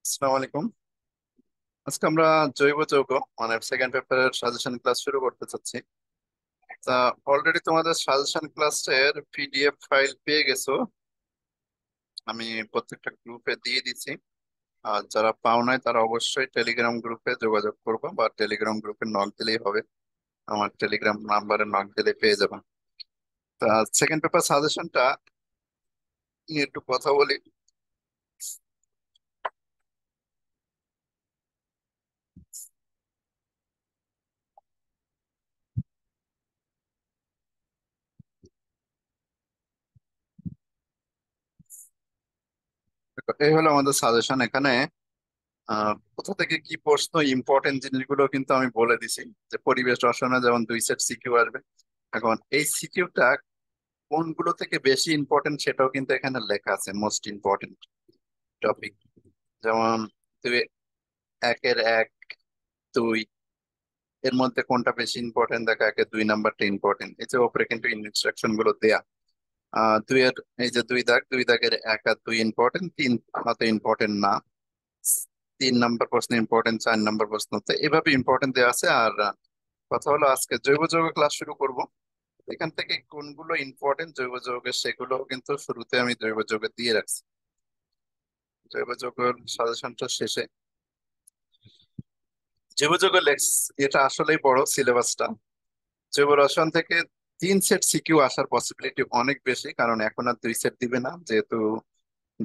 আসসালামু আলাইকুম। আজকে আমরা জৈব যৌগ মানে সেকেন্ড পেপারের সাজেশন ক্লাস শুরু করতে চাচ্ছি। তা অলরেডি তোমাদের সাজেশন ক্লাসের পিডিএফ ফাইল পেয়ে গেছো। আমি প্রত্যেকটা গ্রুপে দিয়ে দিচ্ছি। আর যারা পাও নাই তারা অবশ্যই টেলিগ্রাম গ্রুপে যোগাযোগ করবো বা টেলিগ্রাম গ্রুপে নক দিলেই হবে। আমার টেলিগ্রাম নাম্বারে নক দিলে পেয়ে যাবেন। তা সেকেন্ড পেপার সাজেশনটা নিয়ে একটু কথা বলি। এই হলো আমাদের সাজেশন। এখানে কোথা থেকে কি প্রশ্ন, ইম্পর্টেন্ট জিনিসগুলো কিন্তু আমি বলে দিছি। যে পরিবেশ রসায়নে যেমন 2 সেট সিকিউ আসবে। এখন এই সিকিউটা কোনগুলো থেকে বেশি ইম্পর্টেন্ট সেটাও কিন্তু এখানে লেখা আছে, মোস্ট ইম্পর্টেন্ট টপিক। যেমন দুই, একের এক, দুই, এর মধ্যে কোনটা বেশি ইম্পর্টেন্ট দেখা, একের 2 নাম্বারটা ইম্পর্টেন্ট। এই যে ওপরে কিন্তু ইনস্ট্রাকশন গুলো দেয়া। দুইয়ের এই যে দুই দাগের 1 আর 2 ইম্পর্টেন্ট, 3 অত ইম্পর্টেন্ট না। 3 নাম্বার প্রশ্ন ইম্পর্টেন্ট, 4 নাম্বার প্রশ্ন, তো এভাবে ইম্পর্টেন্ট দেওয়া আছে। আর কথা হলো আজকে জৈব যৌগ ক্লাস শুরু করব। এখান থেকে কোনগুলো ইম্পর্টেন্ট জৈব যৌগের সেগুলো কিন্তু শুরুতে আমি জৈব যৌগে দিয়ে রাখছি। জৈব যৌগের সাজেশনটা শেষে জৈব যৌগের লেক্স, এটা আসলেই বড় সিলেবাসটা। জৈব রসায়ন থেকে 3 সেট সিকিউ আসার পসিবিলিটি অনেক বেশি, কারণ এখন আর 2 সেট দিবে না, যেহেতু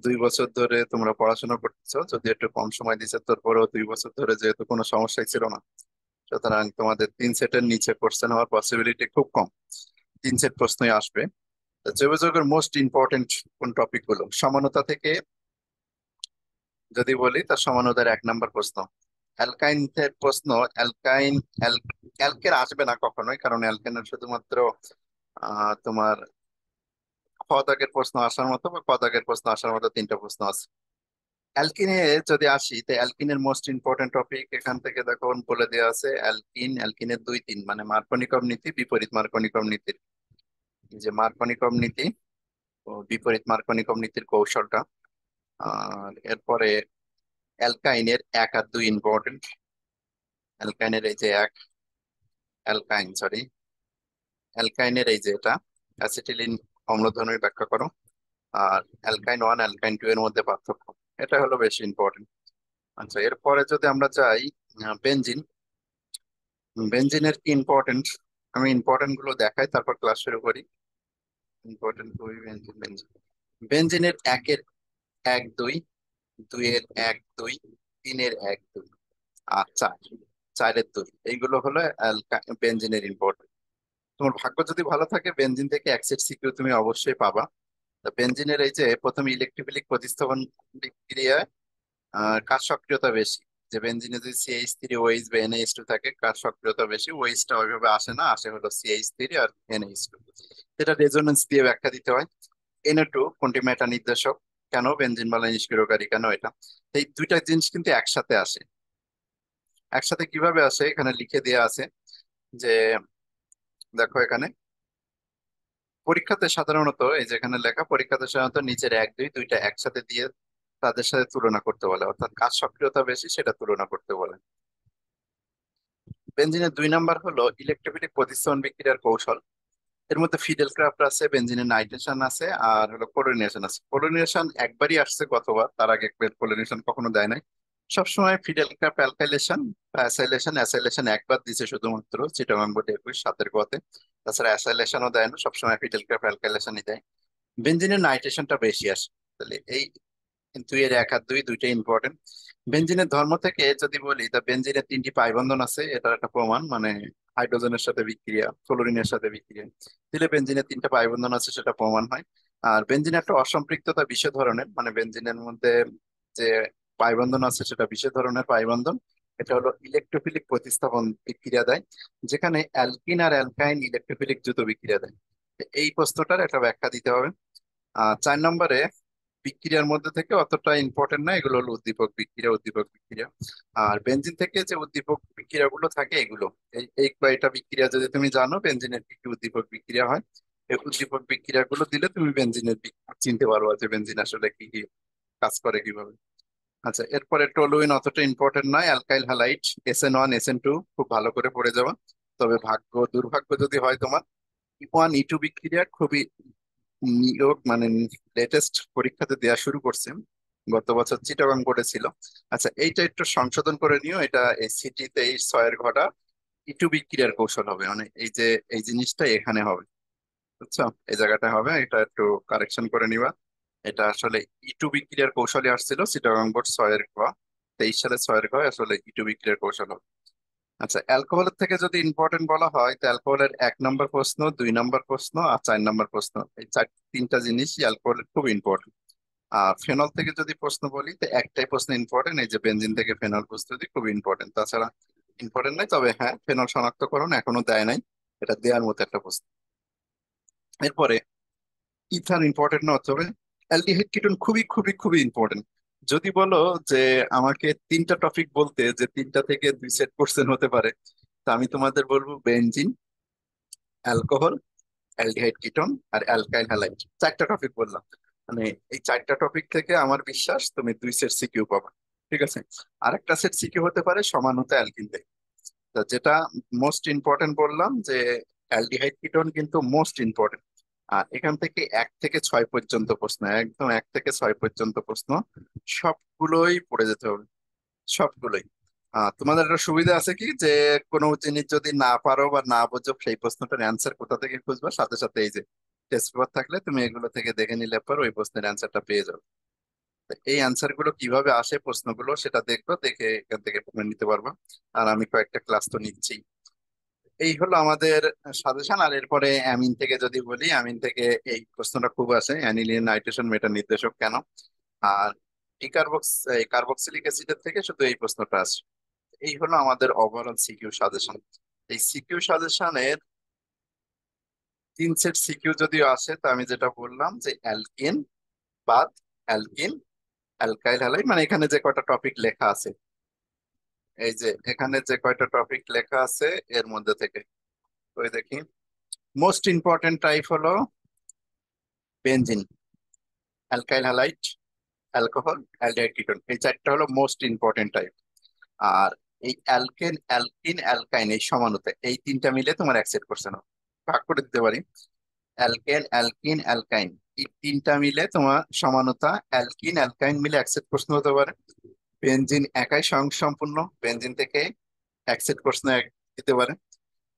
2 বছর ধরে তোমরা পড়াশোনা করতেছো। যদি একটু কম সময় দিছে, তারপরেও 2 বছর ধরে যেহেতু কোনো সমস্যাই ছিল না, সুতরাং তোমাদের 3 সেটের নিচে কোশ্চেন হওয়ার পসিবিলিটি খুব কম। 3 সেট প্রশ্নই আসবে। তো জৈব যৌগের মোস্ট ইম্পর্টেন্ট কোন টপিক গুলো, সমানতা থেকে যদি বলি, তার সমানতার 1 নাম্বার প্রশ্ন। অ্যালকাইন প্রশ্ন। অ্যালকাইন, অ্যালকেন আসবে না কখনোই, কারণ অ্যালকেনের শুধুমাত্র তোমার খ দাগের প্রশ্ন আসার মতো বা ক দাগের প্রশ্ন আসার মতো 3টা প্রশ্ন আছে। অ্যালকিনে যদি আসি, তো অ্যালকিনের মোস্ট ইম্পর্টেন্ট টপিক এখান থেকে দেখো বলে দেওয়া আছে। অ্যালকিনের 2, 3 মানে মার্কনিকম নীতি, বিপরীত মার্কনিকম নীতির, এই যে মার্কনিকম নীতি ও বিপরীত মার্কনিকম নীতির কৌশলটা। আর এরপরে অ্যালকাইনের 1 আর 2 ইম্পর্টেন্ট। অ্যালকাইনের এই যে এক, অ্যালকাইন সরি, অ্যালকাইনের এই যে এটা অ্যাসিটিলিন অম্লধর্মী ব্যাখ্যা করো। আর অ্যালকাইন 1 অ্যালকাইন 2 এর মধ্যে পার্থক্য, এটা হলো বেশি ইম্পর্টেন্ট। আচ্ছা, এরপরে যদি আমরা যাই বেনজিন। বেনজিনের কি ইম্পর্টেন্ট, আমি ইম্পর্টেন্ট গুলো দেখাই তারপর ক্লাস শুরু করি। ইম্পর্টেন্ট খুবই বেনজিন। বেনজিনের 1-এর 1, 2, 2-এর 1, 2, 3-এর 1, 2 আর 4, 4-এর 2, এইগুলো হলো বেনজিনের ইম্পর্টেন্ট। তোমার ভাগ্য যদি ভালো থাকে, বেনজিন থেকে 1 সেট সিকিউ তুমি অবশ্যই পাবা। তা বেনজিনের এই যে প্রথমে ইলেকট্রোফিলিক প্রতিস্থাপন বিক্রিয়ায় কার সক্রিয়তা বেশি। যে বেনজিনে যদি CH3 ওএইচ বা NH2 থাকে, কার সক্রিয়তা বেশি। ওএইচটা ওইভাবে আসে না, আসে হলো CH3 আর NH2। এটা রেজোনেন্স দিয়ে ব্যাখ্যা দিতে হয়। NO2 কোনটি মেটা নির্দেশক, কেন বেনজিন বলে নিষ্ক্রিয়কারী, কেন এটা। এই দুইটা জিনিস কিন্তু একসাথে আসে। একসাথে কিভাবে আসে এখানে লিখে দেওয়া আছে। যে দেখো এখানে পরীক্ষাতে সাধারণত, এই যেখানে লেখা, পরীক্ষাতে সাধারণত নিচের 1, 2 দুইটা একসাথে দিয়ে তাদের সাথে তুলনা করতে বলে, অর্থাৎ কার সক্রিয়তা বেশি সেটা তুলনা করতে বলে। বেনজিনের 2 নাম্বার হলো ইলেকট্রোফিলিক প্রতিস্থাপন বিক্রিয়ার কৌশল। এর মধ্যে ফিডেল ক্রাফট আছে, বেনজিনের নাইট্রেশন আছে, আর হলো ক্লোরিনেশন আছে। ক্লোরিনেশন একবারই আসছে গতবার, তার আগে ক্লোরিনেশন কখনো দেয় নাই। সবসময় ফিডেল ক্রাফট অ্যালকাইলেশন বা অ্যাসাইলেশন, অ্যাসাইলেশন একবার দিছে শুধুমাত্র চিটাগাং বোর্ড 21-7 গতে। তাছাড়া অ্যাসাইলেশনও দেয় না, সবসময় ফিডেল ক্রাফট অ্যালকাইলেশনই দেয়। বেনজিনের নাইট্রেশনটা বেশি আসে। তাহলে এই 2-এর 1 আর 2 দুইটাই ইম্পর্টেন্ট। বেনজিনের ধর্ম থেকে যদি বলি, তা বেনজিনের 3টি পাই বন্ধন আছে, এটার একটা প্রমাণ, মানে হাইড্রোজেনের সাথে বিক্রিয়া, ক্লোরিনের সাথে বিক্রিয়া দিলে বেনজিনের 3টা পাই বন্ধন আছে, সেটা প্রমাণ হয়। আর বেনজিনের একটা অসম্পৃক্ততা বিশেষ ধরনের, মানে বেনজিনের মধ্যে যে পাই বন্ধন আছে সেটা বিশেষ ধরনের পাই বন্ধন। এটা হলো ইলেকট্রোফিলিক প্রতিস্থাপন বিক্রিয়া দেয়, যেখানে অ্যালকিন আর অ্যালকাইন ইলেকট্রোফিলিক যুত বিক্রিয়া দেয়। এই প্রশ্নটার একটা ব্যাখ্যা দিতে হবে। 4 নম্বরে বিক্রিয়ার মধ্যে থেকে অতটা ইম্পর্টেন্ট না, এগুলো হলো উদ্দীপক বিক্রিয়া, উদ্দীপক বিক্রিয়া। আর বেনজিন থেকে যে উদ্দীপক বিক্রিয়াগুলো থাকে এগুলো, এই কয়টা বিক্রিয়া যদি তুমি জানো বেনজিনের কি কি উদ্দীপক বিক্রিয়া হয়, এই উদ্দীপক বিক্রিয়াগুলো দিলে তুমি বেনজিনের চিনতে পারবা যে বেনজিন আসলে কি কি কাজ করে কিভাবে। আচ্ছা, এরপরে টলুইন অতটা ইম্পর্টেন্ট নয়, অ্যালকাইল হ্যালাইড SN1 SN2 খুব ভালো করে পড়ে যাওয়া। তবে দুর্ভাগ্য যদি হয় তোমার, E1 E2 বিক্রিয়া খুবই নিয়োগ মানে লেটেস্ট পরীক্ষাতে দেওয়া শুরু করছে, গত বছর চিটাগাং বোর্ডে ছিল। আচ্ছা, এইটা একটু সংশোধন করে নিও, এটা এই সিটি 23/6 ঘটা E2 বিক্রিয়ার কৌশল হবে, মানে এই যে এই জিনিসটা এখানে হবে, বুঝছো? এই জায়গাটা হবে, এটা একটু কারেকশন করে নিবা। এটা আসলে E2 বিক্রিয়ার কৌশলে আসছিল চিটাগাং বোর্ড 6 ঘ, 23 সালে 6 ঘ আসলে E2 বিক্রিয়ার কৌশল হবে। আচ্ছা, অ্যালকোহলের থেকে যদি ইম্পর্টেন্ট বলা হয়, তো অ্যালকোহলের 1 নম্বর প্রশ্ন, 2 নম্বর প্রশ্ন আর 4 নম্বর প্রশ্ন, এই তিনটা জিনিসই অ্যালকোহলের খুব ইম্পর্টেন্ট। আর ফেনল থেকে যদি প্রশ্ন বলি, তো একটাই প্রশ্ন ইম্পর্টেন্ট, এই যে বেনজিন থেকে ফেনল প্রস্তুতি খুব ইম্পর্টেন্ট, তাছাড়া ইম্পর্টেন্ট নাই। তবে হ্যাঁ, ফেনল শনাক্তকরণ এখনো দেয় নাই, এটা দেওয়ার মতো একটা প্রশ্ন। এরপরে ইথার ইম্পর্টেন্ট না, তবে অ্যালডিহাইড কিটোন খুবই খুবই খুবই ইম্পর্টেন্ট। যদি বলো যে আমাকে তিনটা টপিক বলতে, যে তিনটা থেকে 2 সেট কোশ্চেন হতে পারে, তো আমি তোমাদের বলবো বেনজিন, অ্যালকোহল, অ্যালডিহাইড কিটোন আর অ্যালকাইল হ্যালাইড, 4টা টপিক বললাম। মানে এই 4টা টপিক থেকে আমার বিশ্বাস তুমি 2 সেট সিকিউ পাবা। ঠিক আছে, আর একটা সেট সিকিউ হতে পারে সমানতা অ্যালকিন থেকে। তো যেটা মোস্ট ইম্পর্টেন্ট বললাম যে অ্যালডিহাইড কিটোন কিন্তু মোস্ট ইম্পর্টেন্ট। আর এখান থেকে 1 থেকে 6 পর্যন্ত প্রশ্ন, একদম 1 থেকে 6 পর্যন্ত প্রশ্ন সবগুলোই পড়ে যেতে হবে, সবগুলোই। তোমাদের একটা সুবিধা আছে কি, যে কোনো জিনিস যদি না পারো বা না বোঝো, সেই প্রশ্নটার অ্যান্সার কোথা থেকে খুঁজবা, সাথে সাথে এই যে টেস্ট পেপার থাকলে তুমি এগুলো থেকে দেখে নিলে পর ওই প্রশ্নের অ্যান্সারটা পেয়ে যাবে। তো এই অ্যান্সার গুলো কিভাবে আসে প্রশ্নগুলো, সেটা দেখবো, দেখে এখান থেকে তুমি নিতে পারবা। আর আমি কয়েকটা ক্লাস তো নিচ্ছি। এই হলো আমাদের সাজেশন। আর এরপরে অ্যামিন থেকে যদি বলি, অ্যামিন থেকে এই প্রশ্নটা খুব আসে, অ্যানিলিন নাইট্রেশন মেটা নির্দেশক কেন। আর এই কার্বক্সিলিক অ্যাসিডের থেকে শুধু এই প্রশ্নটা আসে। এই হলো আমাদের ওভারঅল সিকিউ সাজেশন। এই সিকিউ সাজেশনের 3 সেট সিকিউ যদিও আসে, তো আমি যেটা বললাম যে অ্যালকিন বাদ অ্যালকিন, অ্যালকাইল হ্যালাইড, মানে এখানে যে কয়টা টপিক লেখা আছে, এই যে এখানে যে কয়টা টপিক লেখা আছে এর মধ্যে থেকে, ওই দেখি, মোস্ট ইম্পর্টেন্ট টাইপ হলো benzene, alkyl halide, alcohol, aldehyde ketone, এই 4টা হলো মোস্ট ইম্পর্টেন্ট টাইপ। আর এই অ্যালকেন, অ্যালকিন, অ্যালকাইন, এই সমানুতে এই তিনটা মিলে তোমার এক সেট কোশ্চেন ভাগ করে দিতে পারি। অ্যালকেন, অ্যালকিন, অ্যালকাইন, এই তিনটা মিলে তোমার সমানতা, অ্যালকিন অ্যালকাইন মিলে এক সেট প্রশ্ন হতে পারে। বেনজিন একাই স্বয়ংসম্পূর্ণ, বেনজিন থেকে এক সেট প্রশ্ন দিতে পারে।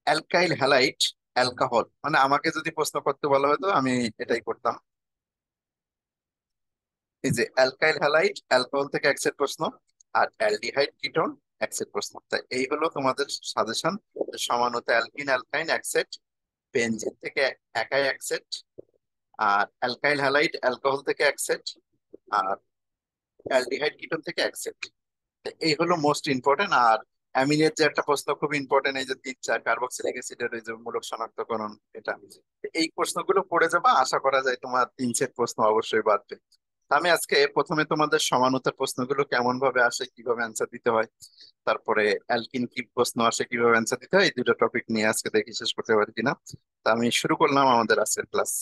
অ্যালকাইল হ্যালাইড, অ্যালকোহল, মানে আমাকে যদি প্রশ্ন করতে বলা হতো আমি এটাই করতাম, এই যে অ্যালকাইল হ্যালাইড অ্যালকোহল থেকে এক সেট প্রশ্ন, আর অ্যালডিহাইড কিটোন এক সেট প্রশ্ন। তাই এই হলো তোমাদের সাজেশন। সমানতা অ্যালকিন অ্যালকাইন এক সেট, বেনজিন থেকে একাই এক সেট, আর অ্যালকাইল হ্যালাইড অ্যালকোহল থেকে এক সেট, আর অ্যালডিহাইড কিটোন থেকে এক সেট। এই হলো মোস্ট ইম্পর্টেন্ট। আর অ্যামিনের যে একটা প্রশ্ন খুব ইম্পর্টেন্ট, এই যে 3 4 কার্বক্সিলিক অ্যাসিডের এই যে মূলক শনাক্তকরণ, এটা, এই প্রশ্নগুলো পড়ে যাবা, আশা করা যায় তোমার 3 সেট প্রশ্ন অবশ্যই বাদবে। আমি আজকে প্রথমে তোমাদের সমানতার প্রশ্নগুলো কেমন ভাবে আসে, কিভাবে অ্যান্সার দিতে হয়, তারপরে অ্যালকিন কি প্রশ্ন আসে, কিভাবে অ্যান্সার দিতে হয়, এই 2টা টপিক নিয়ে আজকে দেখি শেষ করতে পারি কিনা। তা আমি শুরু করলাম আমাদের আজকের ক্লাস।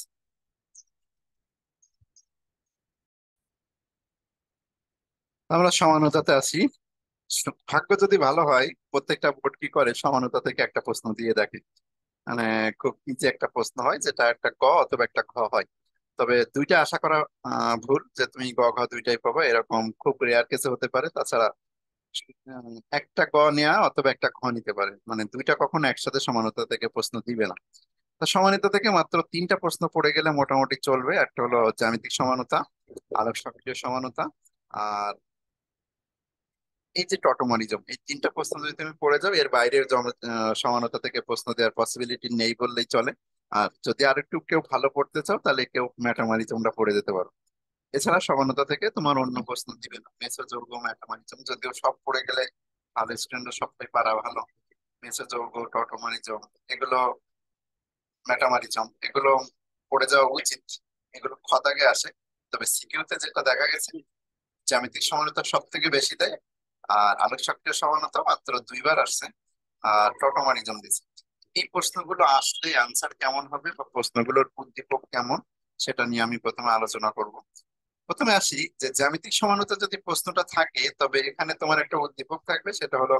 আমরা সমানতাতে আছি। ভাগ্য যদি ভালো হয়, প্রত্যেকটা বোর্ড কি করে সমানতা থেকে একটা প্রশ্ন দিয়ে দেখে, মানে খুব ইজি একটা প্রশ্ন হয়, যেটা একটা গ অথবা একটা ঘ হয়। তবে দুইটা আশা করা ভুল, যে তুমি গ ঘ দুইটাই পাবে, এরকম খুব রেয়ার কেসে হতে পারে। তাছাড়া একটা গ নেওয়া অথবা একটা ঘ নিতে পারে, মানে দুইটা কখনো একসাথে সমানতা থেকে প্রশ্ন দিবে না। তো সমানতা থেকে মাত্র 3টা প্রশ্ন পড়ে গেলে মোটামুটি চলবে। একটা হলো জ্যামিতিক সমানতা, আলোক সক্রিয় সমানতা, আর এই যে টটমনিজম, এই 3টা প্রশ্ন যদি তুমি পড়ে যাও, এর বাইরের সমানতা থেকে প্রশ্ন দেওয়ার পসিবিলিটি নেই বললেই চলে। আর যদি আর একটু কেউ ভালো পড়তে চাও, তাহলে কেউ ম্যাথামেটিক্স পড়ে যেতে পারো। এছাড়া সমানতা থেকে তোমার অন্য প্রশ্ন দিবে না, মেসোযৌগ, ম্যাথামেটিক্স, যদিও সব পড়ে গেলে ভালো স্টুডেন্ট, সবটাই পারা ভালো। মেসোযৌগ, টটমনিজম, এগুলো, ম্যাথামেটিক্স, এগুলো পড়ে যাওয়া উচিত, এগুলো খতাগে আসে। তবে সিকিউতে যেটা দেখা গেছে, জ্যামিতিক সমানতা সব থেকে বেশি দেয়, আর আলোক সক্রিয় সমানতা মাত্র 2 বার আসছে, আর টোটোমারিজম দিচ্ছে। এই প্রশ্নগুলো আসলে আনসার কেমন হবে বা প্রশ্নগুলোর উদ্দীপক কেমন, সেটা নিয়ে আমি প্রথমে আলোচনা করব। প্রথমে আসি যে জ্যামিতিক সমানতা যদি প্রশ্নটা থাকে তবে এখানে তোমার একটা উদ্দীপক থাকবে, সেটা হলো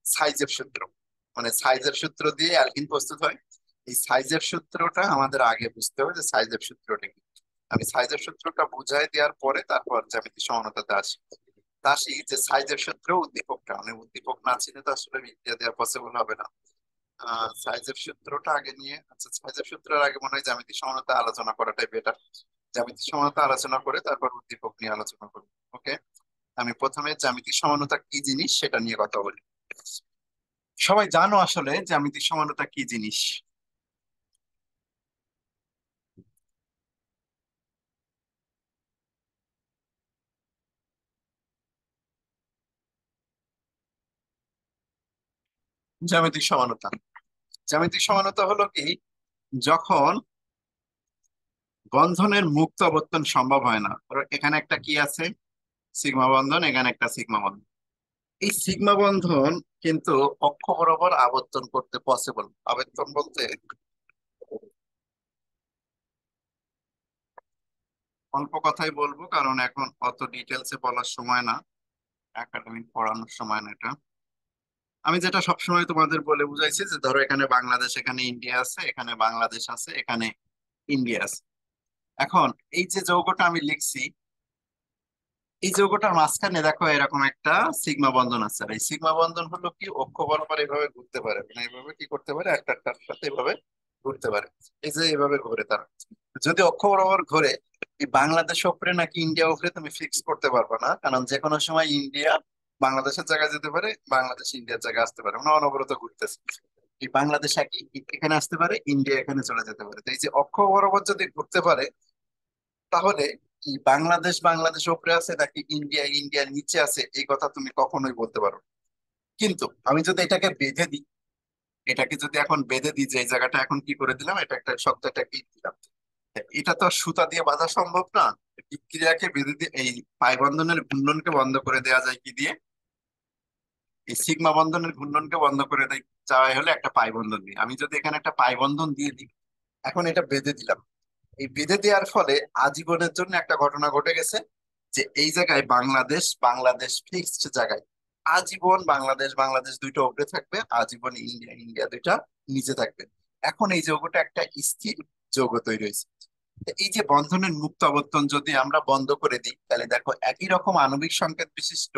সাইজের সূত্র। মানে সাইজের সূত্র দিয়ে অ্যালকিন প্রস্তুত হয়। এই সাইজের সূত্রটা আমাদের আগে বুঝতে হবে যে সাইজের সূত্রটা কি। আমি সাইজের সূত্রটা বুঝাই দেওয়ার পরে তারপর জ্যামিতিক সমানতাতে আসি। তা আসি যে সাইজের সূত্র উদ্দীপকটা, মানে উদ্দীপক না চিনে তো আসলে বিক্রিয়া দেওয়া পসিবল হবে না। সাইজের সূত্রটা আগে নিয়ে, আচ্ছা সাইজের সূত্রের আগে মনে হয় জ্যামিতিক সমানতা আলোচনা করাটাই বেটার। জ্যামিতিক সমানতা আলোচনা করে তারপর উদ্দীপক নিয়ে আলোচনা করব। ওকে, আমি প্রথমে জ্যামিতিক সমানতা কি জিনিস সেটা নিয়ে কথা বলি। সবাই জানো আসলে জ্যামিতিক সমানতা কি জিনিস? জ্যামিতিক সমানতা, জ্যামিতিক সমানতা হলো কি, যখন বন্ধনের মুক্ত আবর্তন সম্ভব হয় না। ধরো এখানে একটা কি আছে, সিগমা বন্ধন, এখানে একটা সিগমা বন্ধন। এই সিগমা বন্ধন কিন্তু অক্ষ বরাবর আবর্তন করতে পসিবল। আবর্তন বলতে অল্প কথাই বলবো, কারণ এখন অত ডিটেলসে বলার সময় না, একাডেমিক পড়ানোর সময় না এটা। আমি যেটা সবসময় তোমাদের বলে বুঝাইছি যে ধরো এখানে বাংলাদেশ, এখানে ইন্ডিয়া আছে, এখানে বাংলাদেশ আছে, এখানে ইন্ডিয়া আছে। এখন এই যে যৌগটা আমি লিখছি, এই যৌগটার মাঝখানে দেখো এরকম একটা সিগমা বন্ধন আছে। আর এই সিগমা বন্ধন হলো কি, অক্ষ বরাবর এভাবে ঘুরতে পারে, মানে এইভাবে কি করতে পারে, একটা একটার সাথে এভাবে ঘুরতে পারে। এই যে এভাবে ঘুরে তারা, যদি অক্ষ বরাবর ঘুরে, এই বাংলাদেশ উপরে নাকি ইন্ডিয়া উপরে তুমি ফিক্স করতে পারবে না, কারণ যে কোনো সময় ইন্ডিয়া বাংলাদেশের জায়গায় যেতে পারে, বাংলাদেশ ইন্ডিয়ার জায়গায় আসতে পারে, মানে অনবরত ঘুরতেছে। এই বাংলাদেশ একই এখানে আসতে পারে, ইন্ডিয়া এখানে চলে যেতে পারে। তো এই যে অক্ষ বরাবর যদি ঘুরতে পারে, তাহলে কি বাংলাদেশ বাংলাদেশ উপরে আছে নাকি ইন্ডিয়া ইন্ডিয়ার নিচে আছে, এই কথা তুমি কখনোই বলতে পারো না। কিন্তু আমি যদি এটাকে বেঁধে দিই, এটাকে যদি এখন বেঁধে দিই, যে এই জায়গাটা এখন কি করে দিলাম, এটা একটা শব্দ, একটা কি দিলাম, এটা তো আর সুতা দিয়ে বাঁধা সম্ভব না। বিক্রিয়াকে বেঁধে দিয়ে এই পাই বন্ধনের ঘূর্ণনকে বন্ধ করে দেওয়া যায় কি দিয়ে, এই সিগমা বন্ধনের ঘূর্ণনকে বন্ধ করে দেয় যাওয়াই হলে একটা পাই বন্ধন দিয়ে। আমি যদি এখানে একটা পাই বন্ধন দিয়ে দিই, এখন এটা বেঁধে দিলাম। এই বেঁধে দেওয়ার ফলে আজীবনের জন্য একটা ঘটনা ঘটে গেছে, যে এই জায়গায় বাংলাদেশ বাংলাদেশ ফিক্সড জায়গায়, আজীবন বাংলাদেশ বাংলাদেশ দুইটা উপরে থাকবে, আজীবন ইন্ডিয়া ইন্ডিয়া দুইটা নিচে থাকবে। এখন এই যৌগটা একটা স্থির যৌগ তৈরি হয়েছে। তো এই যে বন্ধনের মুক্ত আবর্তন যদি আমরা বন্ধ করে দিই, তাহলে দেখো একই রকম আণবিক সংকেত বিশিষ্ট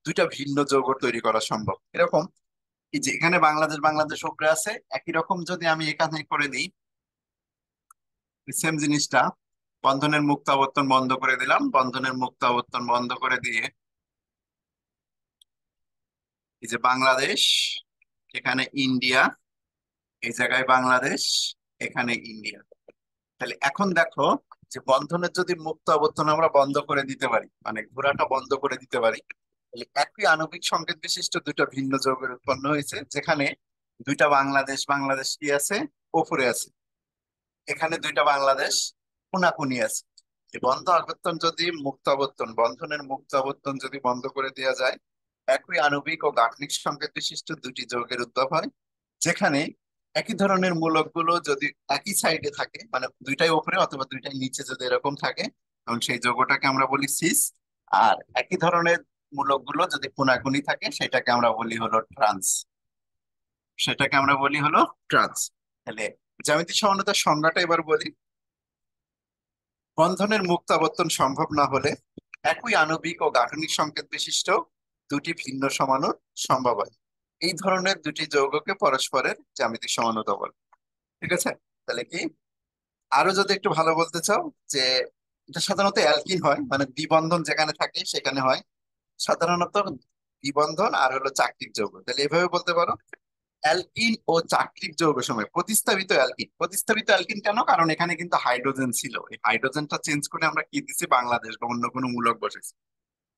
দুইটা ভিন্ন যৌগ তৈরি করা সম্ভব। এরকম এই যে এখানে বাংলাদেশ বাংলাদেশ উপরে আছে, একই রকম যদি আমি এখানে করে দিই সেম জিনিসটা, বন্ধনের মুক্ত আবর্তন বন্ধ করে দিলাম, বন্ধনের মুক্ত আবর্তন বন্ধ করে দিয়ে এই যে বাংলাদেশ, এখানে ইন্ডিয়া, এই জায়গায় বাংলাদেশ, এখানে ইন্ডিয়া। তাহলে এখন দেখো যে বন্ধনের যদি মুক্ত আবর্তন আমরা বন্ধ করে দিতে পারি, মানে ঘোরাটা বন্ধ করে দিতে পারি, তাহলে একই আণবিক সংকেত বিশিষ্ট দুটো ভিন্ন যৌগের উৎপন্ন হয়েছে, যেখানে দুইটা বাংলাদেশ বাংলাদেশ কি আছে, ওপরে আছে, এখানে দুইটা বাংলাদেশ কোনাকুনি আছে। এই বন্ধ আবর্তন যদি মুক্ত আবর্তন, বন্ধনের মুক্ত আবর্তন যদি বন্ধ করে দেওয়া যায়, একই আণবিক ও গাঠনিক সংকেত বিশিষ্ট দুটি যৌগের উদ্ভব হয়, যেখানে একই ধরনের মূলকগুলো যদি একই সাইডে থাকে, মানে দুইটাই উপরে অথবা দুইটাই নিচে যদি এরকম থাকে, তখন সেই যৌগটাকে আমরা বলি সিস। আর একই ধরনের মূলকগুলো যদি কোনাকুনি থাকে, সেটাকে আমরা বলি হলো ট্রান্স, সেটাকে আমরা বলি হলো ট্রান্স। তাহলে জ্যামিতিক সমানতার সংজ্ঞাটা এবার বলি। বন্ধনের মুক্ত আবর্তন সম্ভব না হলে একই আণবিক ও গাঠনিক সংকেত বিশিষ্ট দুটি ভিন্ন সমাণু সম্ভব হয়। এই ধরনের দুটি যৌগকে পরস্পরের জ্যামিতিক সমানতা বলে। ঠিক আছে? তাহলে কি, আরো যদি একটু ভালো বলতে চাও, যে এটা সাধারণত অ্যালকিন হয়, মানে দ্বিবন্ধন যেখানে থাকে সেখানে হয় সাধারণত দ্বিবন্ধন আর হলো চাকতিক যৌগ। তাহলে এভাবে বলতে পারো, অ্যালকিন ও চাকতিক যৌগ সময় প্রতিস্থাপিত অ্যালকিন। প্রতিস্থাপিত অ্যালকিন কেন? কারণ এখানে কিন্তু হাইড্রোজেন ছিল, এই হাইড্রোজেনটা চেঞ্জ করে আমরা কি দিছি, বাংলাদেশ বা অন্য কোনো মূলক বসেছি।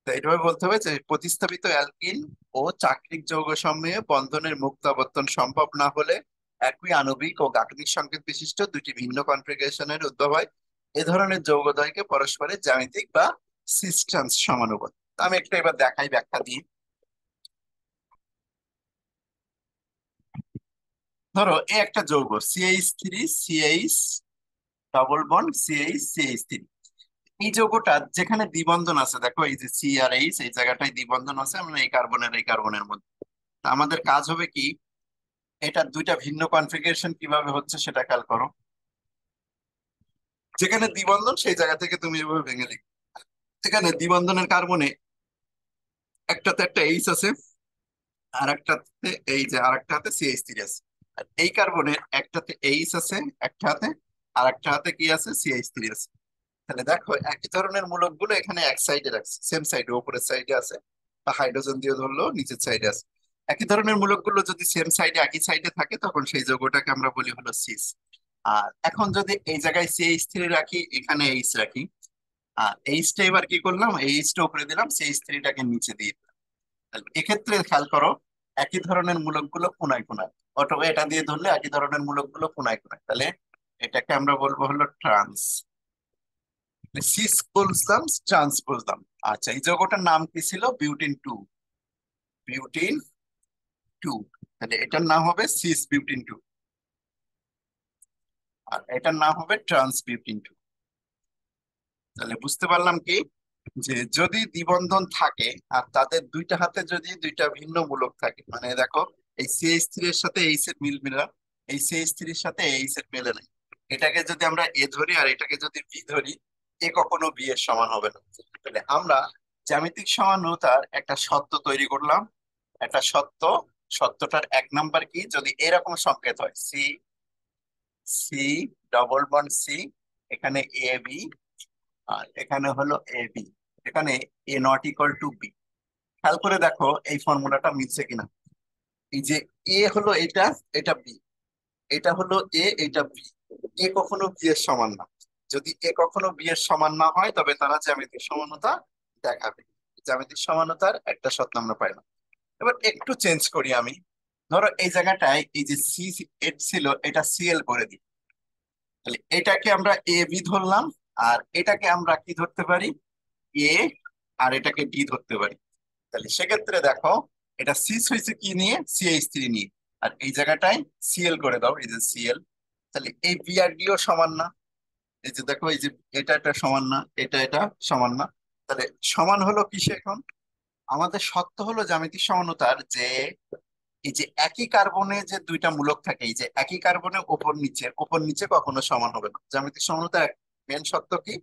তো এইভাবে বলতে হবে যে প্রতিস্থাপিত অ্যালকিন ও চাকতিক যৌগ সময়ে বন্ধনের মুক্ত আবর্তন সম্ভব না হলে একই আণবিক ও গাঠনিক সংকেত বিশিষ্ট দুটি ভিন্ন কনফিগারেশনের উদ্ভব হয়। এ ধরনের যৌগদ্বয়কে পরস্পরের জ্যামিতিক বা সিস্টেন্স সমানুপাত। আমি একটু এবার দেখাই, ব্যাখ্যা দিই। ধরো এ একটা যৌগ CH3 CH double bond CH CH3, এই যৌগটা যেখানে দ্বিবন্ধন আছে, দেখো এই যে সি আর এইচ, এই জায়গাটায় দ্বিবন্ধন আছে, আমরা এই কার্বনের মধ্যে। তা আমাদের কাজ হবে কি, এটা দুইটা ভিন্ন কনফিগারেশন কিভাবে হচ্ছে সেটা খেয়াল করো। যেখানে দ্বিবন্ধন সেই জায়গা থেকে তুমি এভাবে ভেঙে লিখো। এখানে দ্বিবন্ধনের কার্বনে একটাতে একটা এইচ আছে, আর একটাতে এই যে আর একটা হাতে সিএইচ থ্রি আছে। আর এই কার্বনের একটাতে এইচ আছে একটা হাতে, আর একটা হাতে কি আছে, সিএইচ থ্রি আছে। তাহলে দেখো একই ধরনের মূলকগুলো এখানে এক সাইডে রাখছে, সেম সাইডে, উপরের সাইডে আছে, বা হাইড্রোজেন দিয়ে ধরলো নিচের সাইডে আছে। একই ধরনের মূলকগুলো যদি সেম সাইডে একই সাইডে থাকে তখন সেই যৌগটাকে আমরা বলি হলো সিস। আর এখন যদি এই জায়গায় সিএইচ থ্রি রাখি, এখানে এইচ রাখি, আর এইচটা এবার কি করলাম, এইচটা উপরে দিলাম, সিএইচ থ্রিটাকে নিচে দিয়ে দিলাম। তাহলে এক্ষেত্রে খেয়াল করো, একই ধরনের মূলকগুলো কোনায় কোনায়, অথবা এটা দিয়ে ধরলে একই ধরনের মূলকগুলো কোনায় কোনায়, তাহলে এটাকে আমরা বলবো হলো ট্রান্স। সিস বললাম, ট্রান্স বললাম। আচ্ছা, এই যৌগটার নাম কি ছিল, বিউটিন টু। বিউটিন টু, তাহলে এটার নাম হবে সিস বিউটিন টু, আর এটার নাম হবে ট্রান্স বিউটিন টু। তাহলে বুঝতে পারলাম কি, যে যদি দ্বিবন্ধন থাকে আর তাদের দুইটা হাতে যদি দুইটা ভিন্ন মূলক থাকে, মানে দেখো এই সিএইচ থ্রি এর সাথে এইচ এর মিল মিলাম, এই সিএইচ থ্রির সাথে এইচ এর মেলে নাই, এটাকে যদি আমরা এ ধরি আর এটাকে যদি বি ধরি, এ কখনো বি এর সমান হবে না। তাহলে আমরা জ্যামিতিক সমানুতার একটা সত্য তৈরি করলাম, একটা সত্য। সত্যটার এক নাম্বার কি, যদি এরকম সংকেত হয় C, C double bond C, এখানে এ বি, আর এখানে হলো এ বি, এখানে A not equal to B. খেয়াল করে দেখো এই ফর্মুলাটা মিলছে কিনা। এই যে এ হলো এটা, এটা বি, এটা হলো এ, এটা বি। এ কখনো বি এর সমান না। যদি এ কখনো বি এর সমান না হয় তবে তারা জ্যামিতিক সমানতা দেখাবে। জ্যামিতিক সমানতার একটা সত্য আমরা পাইলাম। এবার একটু চেঞ্জ করি আমি। ধরো এই জায়গাটায় এই যে সি এর ছিল, এটা সিএল করে দিই। তাহলে এটাকে আমরা এ বি ধরলাম, আর এটাকে আমরা কি ধরতে পারি, এ, আর এটাকে ডি ধরতে পারি। তাহলে সেক্ষেত্রে দেখো, এটা সিস হয়েছে কি নিয়ে, সিএইচ থ্রি নিয়ে, আর এই জায়গাটায় সিএল করে দাও, এই যে সিএল। তাহলে এই বি আর ডিও সমান না। এই যে দেখো, এই যে এটা এটা সমান না, এটা এটা সমান না। তাহলে সমান হলো কিসে এখন, আমাদের সত্য হলো জ্যামিতিক সমানুতার যে এই যে একই কার্বনে যে দুইটা মূলক থাকে, এই যে একই কার্বনে ওপর নিচে কখনো সমান হবে না। জ্যামিতিক সমানুতার মেন সত্য কি,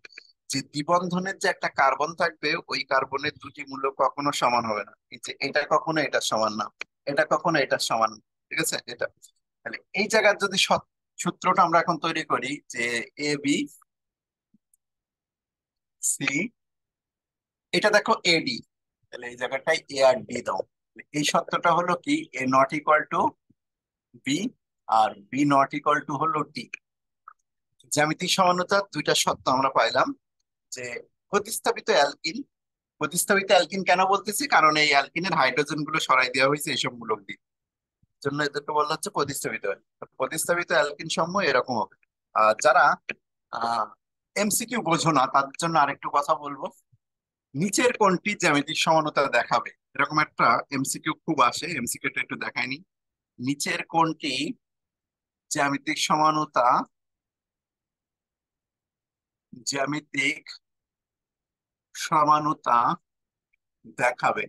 যে দ্বিবন্ধনের যে একটা কার্বন থাকবে ওই কার্বনের দুটি মূলক কখনো সমান হবে না। এই যে এটা কখনো এটা সমান না, এটা কখনো এটা সমান না। ঠিক আছে, এটা। তাহলে এই জায়গার যদি সূত্রটা আমরা এখন তৈরি করি, যে এ বি সি, এটা দেখো এডি, তাহলে এই জায়গাটায় এ আর ডি দাও। এই সত্যটা হলো কি, A not equal to B, আর বি নট ইকুয়াল টু হলো ডি। জ্যামিতিক সমানতার দুইটা সত্য আমরা পাইলাম, যে প্রতিস্থাপিত অ্যালকিন। প্রতিস্থাপিত অ্যালকিন কেন বলতেছি, কারণ এই অ্যালকিনের হাইড্রোজেন গুলো সরাই দেওয়া হয়েছে এইসব মূলক দিয়ে, জন্য এদেরকে বলা হচ্ছে প্রতিস্থাপিত অ্যালকিন। প্রতিস্থাপিত অ্যালকিন সমূহ এরকম হবে। যারা এমসিকিউ বোঝো না তাদের জন্য আরেকটু কথা বলবো। নিচের কোনটি জ্যামিতিক সমানতা দেখাবে, এরকম একটা এমসিকিউ খুব আসে, এমসিকিউটা একটু দেখায়নি। নিচের কোনটি জ্যামিতিক সমানতা, জ্যামিতিক সমানতা দেখাবে।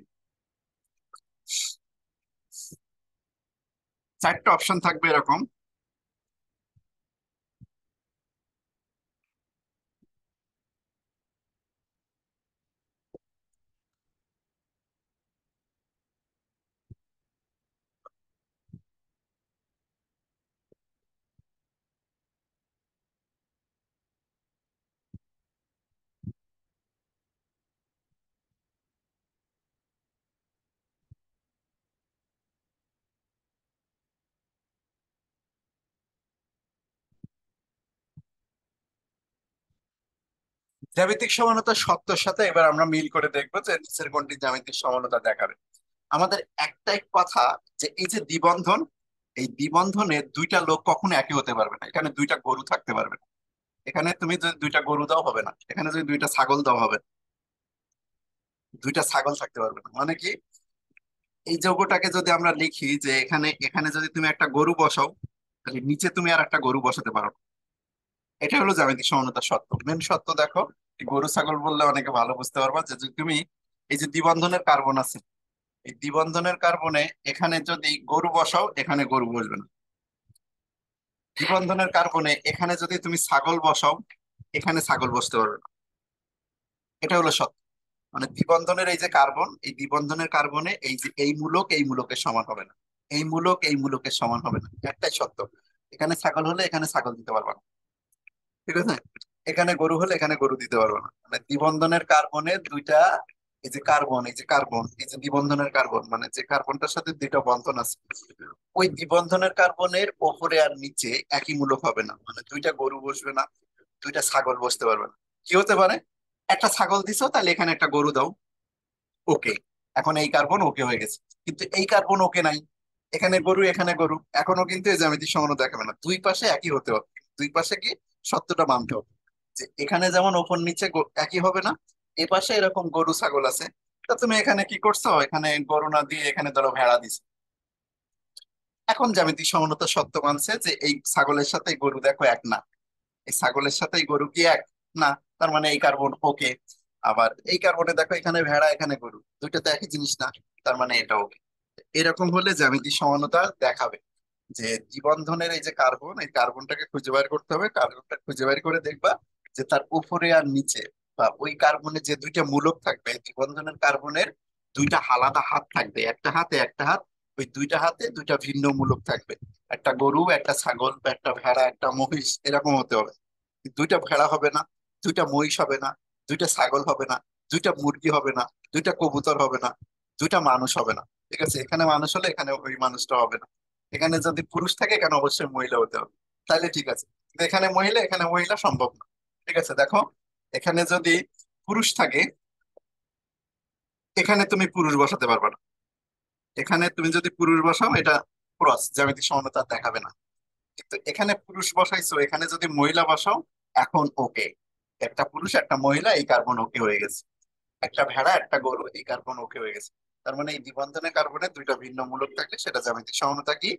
চারটা অপশন থাকবে এরকম। জ্যামিতিক সমানতা সত্যর সাথে এবার আমরা মিল করে দেখবো যে নিচের কোনটি জ্যামিতিক সমানতা দেখাবে। আমাদের একটাই কথা, যে এই যে দ্বিবন্ধন, এই দ্বিবন্ধনে দুইটা লোক কখনো একই হতে পারবে না। এখানে দুইটা গরু থাকতে পারবে না, এখানে তুমি যদি দুইটা গরু দাও হবে না, এখানে যদি দুইটা ছাগল দাও হবে না, দুইটা ছাগল থাকতে পারবে না। মানে কি, এই যৌগটাকে যদি আমরা লিখি যে এখানে এখানে যদি তুমি একটা গরু বসাও, তাহলে নিচে তুমি আর একটা গরু বসাতে পারো না। এটা হলো জ্যামিতিক সমানতার সত্য, মেন সত্য। দেখো এই গরু ছাগল বললে অনেকে ভালো বুঝতে পারবা যে যদি তুমি এই যে দ্বিবন্ধনের কার্বন আছে, এই দ্বিবন্ধনের কার্বনে এখানে যদি গরু বসাও এখানে গরু বসবে না। দ্বিবন্ধনের কার্বনে এখানে যদি তুমি ছাগল বসাও এখানে ছাগল বসতে পারবে না। এটা হলো সত্য। মানে দ্বিবন্ধনের এই যে কার্বন, এই দ্বিবন্ধনের কার্বনে এই যে এই মূলক এই মূলকের সমান হবে না, এই মূলক এই মূলকের সমান হবে না, একটাই সত্য। এখানে ছাগল হলে এখানে ছাগল দিতে পারবা না, ঠিক আছে? এখানে গরু হলে এখানে গরু দিতে পারবো না। মানে দ্বিবন্ধনের কার্বনে দুইটা, এই যে কার্বন এই যে কার্বন এই যে দ্বিবন্ধনের কার্বন মানে যে কার্বনটার সাথে দুইটা বন্ধন আছে, ওই দ্বিবন্ধনের কার্বনের ওপরে আর নিচে একই মূলক হবে না। মানে দুইটা গরু বসবে না, দুইটা ছাগল বসতে পারবে না। কি হতে পারে? একটা ছাগল দিছো তাহলে এখানে একটা গরু দাও, ওকে, এখন এই কার্বন ওকে হয়ে গেছে। কিন্তু এই কার্বন ওকে নাই, এখানে গরু এখানে গরু, এখনো কিন্তু এই জ্যামিতিক সমানুতা দেখাবে না। দুই পাশে একই হতে হবে, দুই পাশে কি সত্যটা মানতে হবে যে এখানে যেমন ওপর নিচে একই হবে না, এ পাশে এরকম গরু ছাগল আছে। তা তুমি এখানে কি করছো, এখানে গরু না দিয়ে এখানে ধরো ভেড়া দিছো। এখন জ্যামিতিক সমানুতা সত্য মানছে যে এই ছাগলের সাথে এই গরু দেখো এক না, এই ছাগলের সাথে এই গরু কি এক না, তার মানে এই কার্বন ওকে। আবার এই কার্বনে দেখো এখানে ভেড়া এখানে গরু, দুইটা তো একই জিনিস না, তার মানে এটা ওকে। এরকম হলে জ্যামিতিক সমানতা দেখাবে যে দ্বিবন্ধনের এই যে কার্বন, এই কার্বনটাকে খুঁজে বের করতে হবে। কার্বনটা খুঁজে বের করে দেখবা যে তার উপরে আর নিচে বা ওই কার্বনে যে দুইটা মূলক থাকবে, দ্বিবন্ধনের কার্বনের দুইটা আলাদা হাত থাকবে, একটা হাতে একটা হাত, ওই দুইটা হাতে দুইটা ভিন্ন মূলক থাকবে। একটা গরু একটা ছাগল বা একটা ভেড়া একটা মহিষ এরকম হতে হবে। দুইটা ভেড়া হবে না, দুইটা মহিষ হবে না, দুইটা ছাগল হবে না, দুইটা মুরগি হবে না, দুইটা কবুতর হবে না, দুইটা মানুষ হবে না। ঠিক আছে? এখানে মানুষ হলে এখানে ওই মানুষটা হবে না। এখানে যদি পুরুষ থাকে এখানে অবশ্যই মহিলা হতে হবে, তাহলে ঠিক আছে। কিন্তু এখানে মহিলা এখানে মহিলা সম্ভব না। ঠিক আছে, দেখো এখানে যদি পুরুষ থাকে এখানে তুমি পুরুষ বসাতে পারবে না। এখানে তুমি যদি পুরুষ বসাও এটা ক্রস, জ্যামিতিক সমানতা দেখাবে না। কিন্তু এখানে পুরুষ বসাইছো, এখানে যদি মহিলা বসাও এখন ওকে। একটা পুরুষ একটা মহিলা এই কার্বন ওকে হয়ে গেছে। একটা ভেড়া একটা গরু এই কার্বন ওকে হয়ে গেছে। তার মানে এই দ্বিবন্ধনের কার্বনে দুইটা ভিন্ন মূলক থাকলে সেটা জ্যামিতিক সমানতা কি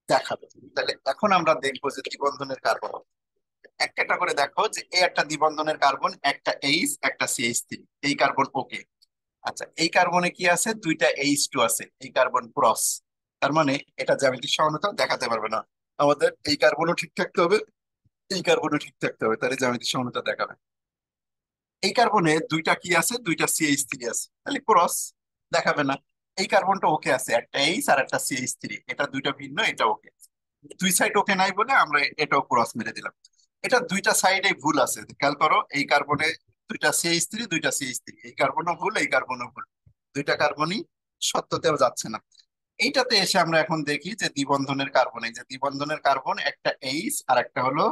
দেখাবে। তাহলে এখন আমরা দেখবো যে দ্বিবন্ধনের কার্বন একটা একটা করে দেখো যে এই একটা দ্বিবন্ধনের কার্বন, একটা এইচ একটা CH3, এই কার্বন ওকে। আচ্ছা, এই কার্বনে কি আছে, দুইটা H2 আছে, এই কার্বন ক্রস। তার মানে এটা জ্যামিতিক সমানতা দেখাতে পারবে না। আমাদের এই কার্বনও ঠিক থাকতে হবে, এই কার্বনও ঠিক থাকতে হবে, তাহলে জ্যামিতিক সমানতা দেখাবে। এই কার্বনে দুইটা কি আছে, দুইটা CH3 আছে, তাহলে ক্রস দেখাবে না। এই কার্বনটা ওকে আছে, একটা এইচ আর একটা CH3, এটা দুইটা ভিন্ন, এটা ওকে। দুই সাইড ওকে নাই বলে আমরা এটাও ক্রস মেরে দিলাম। এটা দুইটা সাইডে ভুল আছে, খেয়াল করো এই কার্বনে দুইটা CH3 দুইটা CH3, এই কার্বনও ভুল এই কার্বনও ভুল, দুইটা কার্বনই সত্যতেও যাচ্ছে না। এইটাতে এসে আমরা এখন দেখি যে দ্বিবন্ধনের কার্বন, এই যে দ্বিবন্ধনের কার্বন একটা এইচ আর একটা হলো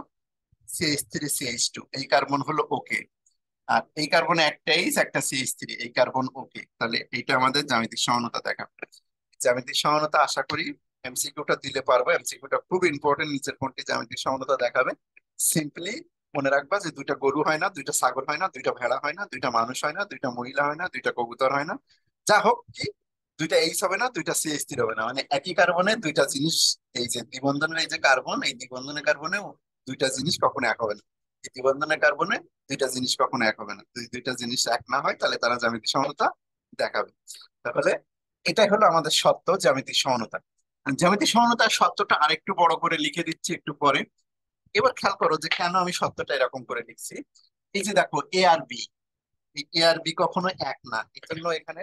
CH3 CH2, এই কার্বন হলো ওকে। আর এই কার্বনে একটা এইচ একটা CH3, এই কার্বন ওকে। তাহলে এইটা আমাদের জ্যামিতিক সমানতা দেখাবে। জ্যামিতিক সমানতা আশা করি এমসিকিউটা দিলে পারবো। এমসিকিউটা খুব ইম্পর্টেন্ট, নিচের কোনটি জ্যামিতিক সমানতা দেখাবে। সিম্পলি মনে রাখবা যে দুইটা গরু হয় না, দুইটা ছাগল হয় না, দুইটা ভেড়া হয় না, দুইটা মানুষ হয় না, দুইটা মহিলা হয় না, দুইটা কবুতর হয় না, যা হোক কি, দুইটা এইচ হবে না, দুইটা CH3 হবে না। মানে একই কার্বনে দুইটা জিনিস, এই যে দ্বিবন্ধনের এই যে কার্বন, এই দ্বিবন্ধনের কার্বনে দুইটা জিনিস কখনো এক হবে না। এই দ্বিবন্ধনের কার্বনে দুইটা জিনিস কখনো এক হবে না। যদি দুইটা জিনিস এক না হয় তাহলে তারা জ্যামিতিক সমানতা দেখাবে। তাহলে এটাই হলো আমাদের সত্য জ্যামিতিক সমানতা। জ্যামিতিক সমানতার সত্যটা আরেকটু বড় করে লিখে দিচ্ছি একটু পরে। এবার খেয়াল করো যে কেন আমি সত্যটা এরকম করে লিখছি। এই যে দেখো A আর B, এই A আর B কখনো এক না, এই জন্য এখানে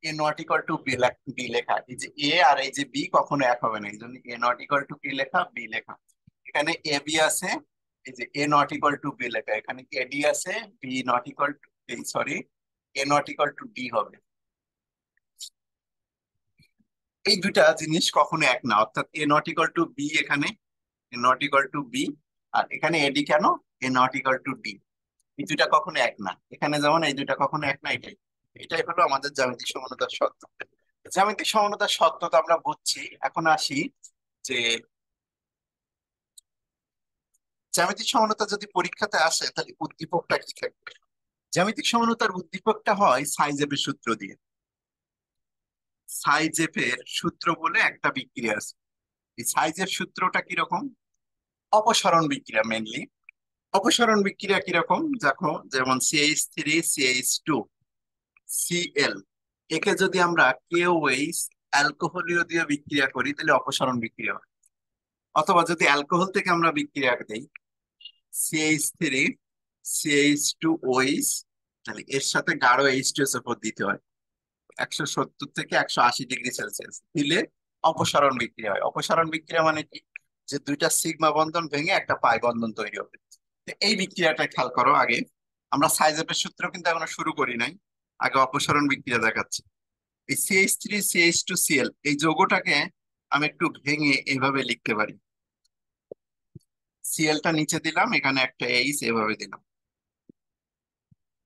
A ≠ বি লেখা। এই যে এ আর এই যে বি কখনো এক হবে না, এই জন্য A ≠ কি লেখা, বি লেখা। এখানে AB আছে, এই যে A ≠ বি লেখা। এখানে AD আছে, B ≠ সরি, A ≠ ডি হবে। এই দুইটা জিনিস কখনো এক না, অর্থাৎ A ≠ বি, এখানে A ≠ বি, আর এখানে এডি কেন, A ≠ ডি। এই দুইটা কখনো এক না, এখানে যেমন এই দুইটা কখনো এক না। এটাই এটাই হলো আমাদের জ্যামিতিক সমানতার সত্য। জ্যামিতিক সমানতার সত্য তো আমরা বুঝছি। এখন আসি যে জ্যামিতিক সমানতা যদি পরীক্ষাতে আসে তাহলে উদ্দীপকটা কি থাকবে। জ্যামিতিক সমানতার উদ্দীপকটা হয় সাইজেফের সূত্র দিয়ে। সাইজেফের সূত্র বলে একটা বিক্রিয়া আছে। এই সাইজের সূত্রটা কিরকম, অপসরণ বিক্রিয়া মেনলি। অপসারণ বিক্রিয়া কিরকম দেখো, যেমন CH3 CH2 Cl, একে যদি আমরা KOH অ্যালকোহলীয় দিয়ে বিক্রিয়া করি তাহলে অপসারণ বিক্রিয়া হয়। অথবা যদি অ্যালকোহল থেকে আমরা বিক্রিয়া দেই CH3 CH2OH, তাহলে এর সাথে গাঢ় H2SO4 দিতে হয় 170 থেকে 180 ডিগ্রি সেলসিয়াস দিলে অপসারণ বিক্রিয়া হয়। অপসারণ বিক্রিয়া মানে কি, যে দুইটা সিগমা বন্ধন ভেঙে একটা পাই বন্ধন তৈরি হবে। তো এই বিক্রিয়াটা খেয়াল করো আগে। আমরা সাইজেপের সূত্র কিন্তু এখনো শুরু করি নাই, আগে অপসারণ বিক্রিয়া দেখাচ্ছি। এই CH3 CH2Cl এই যৌগটাকে আমি একটু ভেঙে এইভাবে লিখতে পারি। সিএলটা নিচে দিলাম, এখানে একটা এইচ এভাবে দিলাম।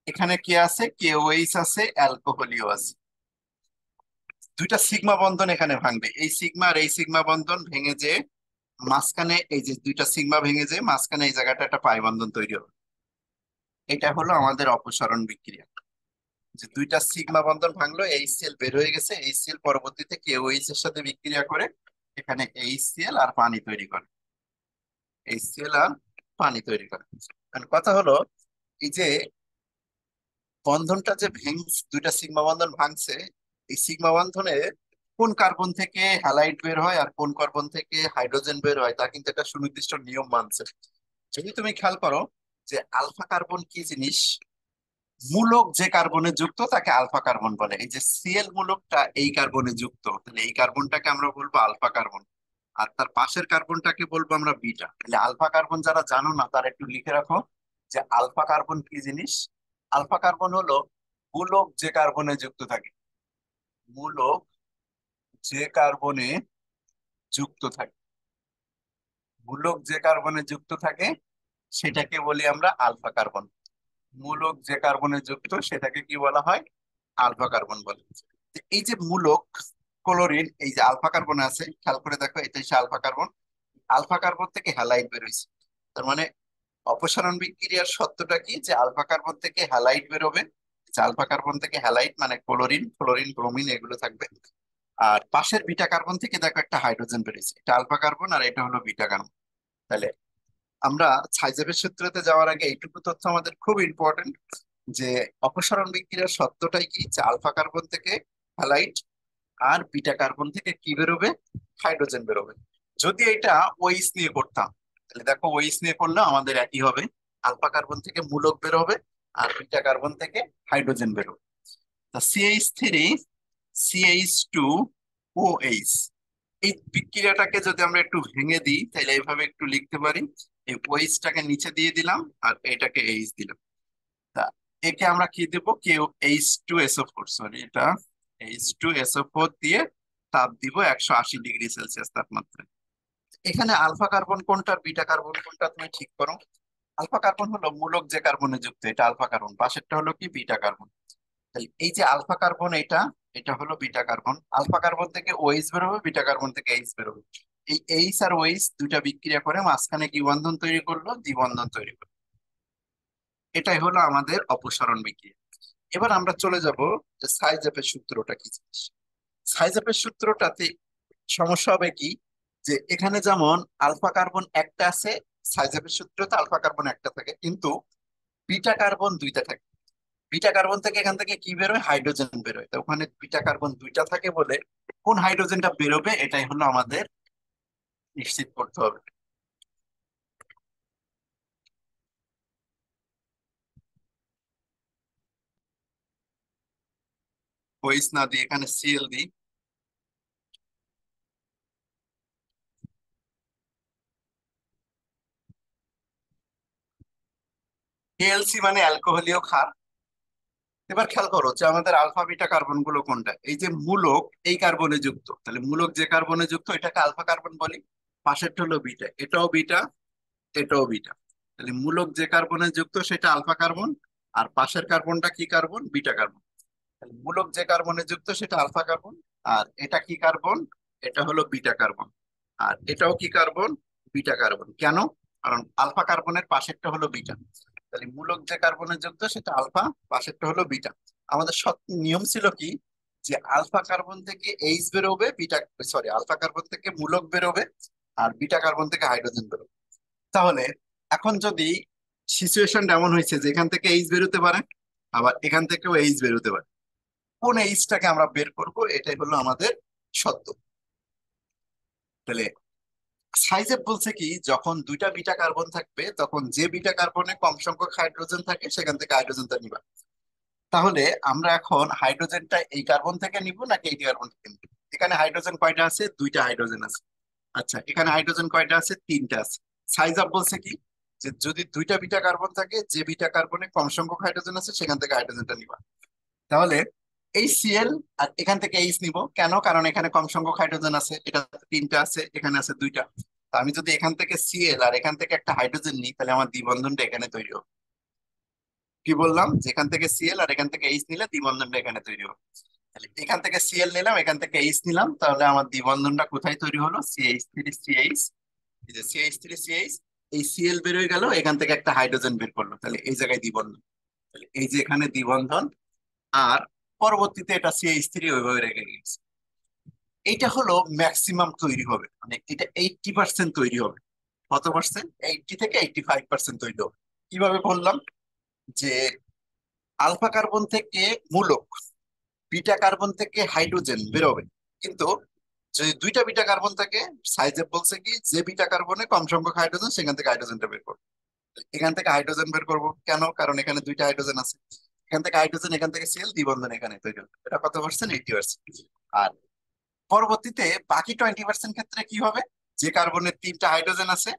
এখানে কি আছে, KOH আছে, অ্যালকোহলিও আছে। দুইটা সিগমা বন্ধন এখানে ভাঙবে, এই সিগমা আর এই সিগমা বন্ধন ভেঙে যে মাঝখানে, এই যে দুইটা সিগমা ভেঙে যে মাঝখানে এই জায়গাটা একটা পাই বন্ধন তৈরি হবে। এটা হলো আমাদের অপসারণ বিক্রিয়া, যে দুইটা সিগমা বন্ধন ভাঙলো, HCl বের হয়ে গেছে, HCl পরবর্তীতে KOH এর সাথে বিক্রিয়া করে এখানে HCl আর পানি তৈরি করে, HCl আর পানি তৈরি করে। এখন কথা হলো, এই যে বন্ধনটা যে ভেঙছে, দুইটা সিগমা বন্ধন ভাঙছে, এই সিগমা বন্ধনে কোন কার্বন থেকে হ্যালাইড বের হয় আর কোন কার্বন থেকে হাইড্রোজেন বের হয় তা কিন্তু একটা সুনির্দিষ্ট নিয়ম মানছে। যদি তুমি খেয়াল করো যে আলফা কার্বন কি জিনিস, মূলক যে কার্বনে যুক্ত তাকে আলফা কার্বন বলে। এই যে Cl মূলকটা এই কার্বনে যুক্ত, তাহলে এই কার্বনটাকে আমরা বলবো আলফা কার্বন, আর তার পাশের কার্বনটাকে বলবো আমরা বিটা। তাহলে আলফা কার্বন যারা জানো না তারা একটু লিখে রাখো যে আলফা কার্বন কি জিনিস। আলফা কার্বন হলো মূলক যে কার্বনে যুক্ত থাকে, মূলক যে কার্বনে যুক্ত থাকে, মূলক যে কার্বনে যুক্ত থাকে সেটাকে বলি আমরা আলফা কার্বন। মূলক যে কার্বনে যুক্ত সেটাকে কি বলা হয়, আলফা কার্বন বলে। তো এই যে মূলক ক্লোরিন, এই যে আলফা কার্বন আছে, খেয়াল করে দেখো এটাই সে আলফা কার্বন। আলফা কার্বন থেকে হ্যালাইড বেরোইছে, তার মানে অপসারণ বিক্রিয়ার সত্যটা কি, যে আলফা কার্বন থেকে হ্যালাইড বেরোবে। যে আলফা কার্বন থেকে হ্যালাইড মানে ক্লোরিন, ফ্লোরিন, ব্রোমিন এগুলো থাকবে। আর পাশের বিটা কার্বন থেকে দেখো একটা হাইড্রোজেন বেরিয়েছে, এটা আলফা কার্বন আর এটা হলো বিটা কার্বন। তাহলে আমরা ছাইজেবের সূত্রতে যাওয়ার আগে এইটুকু তথ্য আমাদের খুব ইম্পর্টেন্ট, যে অপসারণ বিক্রিয়ার সত্যটাই কি, যে আলফা কার্বন থেকে হ্যালাইড আর বিটা কার্বন থেকে কি বেরোবে, হাইড্রোজেন বেরোবে। যদি এটা ওইস নিয়ে করতাম, তাহলে দেখো ওইস নিয়ে করলে আমাদের একই হবে, আলফা কার্বন থেকে মূলক বেরোবে আর বিটা কার্বন থেকে হাইড্রোজেন বেরোবে। তা CH3 CH2OH, এই বিক্রিয়াটাকে যদি আমরা একটু ভেঙে দিই তাহলে এইভাবে একটু লিখতে পারি, এই ওএইচটাকে নিচে দিয়ে দিলাম আর এটাকে এইচ দিলাম। তা একে আমরা কি দেবো, কেউ H2SO4, সরি এটা H2SO4 দিয়ে তাপ দিব 180 ডিগ্রি সেলসিয়াস তাপমাত্রায়। এখানে আলফা কার্বন কোনটা আর বিটা কার্বন কোনটা তুমি ঠিক করো। আলফা কার্বন হলো মূলক যে কার্বনে যুক্ত, এটা আলফা কার্বন, পাশেরটা হলো কি বিটা কার্বন। তাহলে এই যে আলফা কার্বন এটা, এটা হলো বিটা কার্বন। আলফা কার্বন থেকে ওএইচ বেরোবে, বিটা কার্বন থেকে এইচ বেরোবে। এই এইচ আর ওএইচ দুইটা বিক্রিয়া করে মাঝখানে কি বন্ধন তৈরি করলো, দ্বিবন্ধন তৈরি করলো। এটাই হলো আমাদের অপসারণ বিক্রিয়া। এবার আমরা চলে যাব যে সাইজেপের সূত্রটা কি জিনিস। সাইজেপের সূত্রটাতে সমস্যা হবে কি, যে এখানে যেমন আলফা কার্বন একটা আছে, সাইজেপের সূত্রতে আলফা কার্বন একটা থাকে, কিন্তু বিটা কার্বন দুইটা থাকে। বিটা কার্বন থেকে এখান থেকে কি বেরোয়, হাইড্রোজেন বেরোয়। তো ওখানে বিটা কার্বন দুইটা থাকে বলে কোন হাইড্রোজেনটা বেরোবে এটাই হলো আমাদের নিশ্চিত করতে হবে। ওইস না দিয়ে এখানে Cl দিই। AlC মানে অ্যালকোহলীয় ক্ষার। এবার খেয়াল করো যে আমাদের আলফা বিটা কার্বন গুলো কোনটা, এই যে মূলক এই কার্বনে যুক্ত, তাহলে মূলক যে কার্বনে যুক্ত এটাকে আলফা কার্বন বলি। পাশেরটা হলো বিটা, এটাও বিটা, এটাও বিটা। তাহলে মূলক যে কার্বনে যুক্ত সেটা আলফা কার্বন, আর পাশের কার্বনটা কি কার্বন, বিটা কার্বন। তাহলে মূলক যে কার্বনে যুক্ত সেটা আলফা কার্বন, আর এটা কি কার্বন, এটা হলো বিটা কার্বন। আর এটাও কি কার্বন, বিটা কার্বন। কেন, কারণ আলফা কার্বনের পাশেরটা হলো বিটা। তাহলে মূলক যে কার্বনে যুক্ত সেটা আলফা, পাশেরটা হলো বিটা। আমাদের নিয়ম ছিল কি, যে আলফা কার্বন থেকে এইচ বেরোবে, বিটা, সরি আলফা কার্বন থেকে মূলক বেরোবে আর বিটা কার্বন থেকে হাইড্রোজেন বেরোবে। তাহলে এখন যদি সিচুয়েশনটা এমন হয়েছে যে এখান থেকে এইচ বেরোতে পারে, আবার এখান থেকেও এইচ বেরোতে পারে। কোন এইচটাকে আমরা বের করব, এটাই হলো আমাদের সত্য। তাহলে সাইজেব বলছে কি, যখন দুইটা বিটা কার্বন থাকবে তখন যে বিটা কার্বনে কম সংখ্যক হাইড্রোজেন থাকে সেখান থেকে হাইড্রোজেনটা নিবা। তাহলে আমরা এখন হাইড্রোজেনটা এই কার্বন থেকে নিব নাকি এই কার্বন থেকে নিব? এখানে হাইড্রোজেন কয়টা আছে? দুইটা হাইড্রোজেন আছে। আচ্ছা, এখানে হাইড্রোজেন কয়টা আছে? তিনটা আছে। সাইজ আপ বলছে কি, যে যদি দুইটা বিটা কার্বন থাকে, যে বিটা কার্বনে কম সংখ্যক হাইড্রোজেন আছে সেখান থেকে হাইড্রোজেনটা নিবা। তাহলে এই সিএল আর এখান থেকে এইচ নিব কেন? কারণ এখানে কম সংখ্যক হাইড্রোজেন আছে, এটা তিনটা আছে, এখানে আছে দুইটা। তো আমি যদি এখান থেকে সিএল আর এখান থেকে একটা হাইড্রোজেন নিই, তাহলে আমার দ্বিবন্ধনটা এখানে তৈরি হবে। কি বললাম? যেখান থেকে সিএল আর এখান থেকে এইচ নিলে দ্বিবন্ধনটা এখানে তৈরি হবে। তাহলে এখান থেকে সিএল নিলাম, এখান থেকে এইচ নিলাম, তাহলে আমার দ্বিবন্ধনটা কোথায় তৈরি হলো? CH3CH। এই যে CH3CH, এই সিএল বের হয়ে গেল, এখান থেকে একটা হাইড্রোজেন বের করলো, তাহলে এই জায়গায় দ্বিবন্ধন। তাহলে এই যে এখানে দ্বিবন্ধন, আর পরবর্তীতে এটা CH3 ওইভাবে রেখে গেছে। এইটা হলো ম্যাক্সিমাম তৈরি হবে, মানে এটা 80% তৈরি হবে। কত পার্সেন্ট? 80 থেকে 85% তৈরি হবে। কিভাবে বললাম? যে আলফা কার্বন থেকে মূলক, বিটা কার্বন থেকে হাইড্রোজেন বেরোবে, কিন্তু যদি দুইটা বিটা কার্বন থাকে, সাইজে বলছে কি, যে বিটা কার্বনে কম সংখ্যক হাইড্রোজেন সেখান থেকে হাইড্রোজেনটা বের করবো। এখান থেকে হাইড্রোজেন বের করবো কেন? কারণ এখানে দুইটা হাইড্রোজেন আছে। এখান থেকে হাইড্রোজেন, এখান থেকে সিএল, দ্বিবন্ধন এখানে তৈরি হবে। এটা কত পার্সেন্ট? 80%। আর পরবর্তীতে বাকি 20% ক্ষেত্রে কি হবে? যে কার্বনের তিনটা হাইড্রোজেন আছে,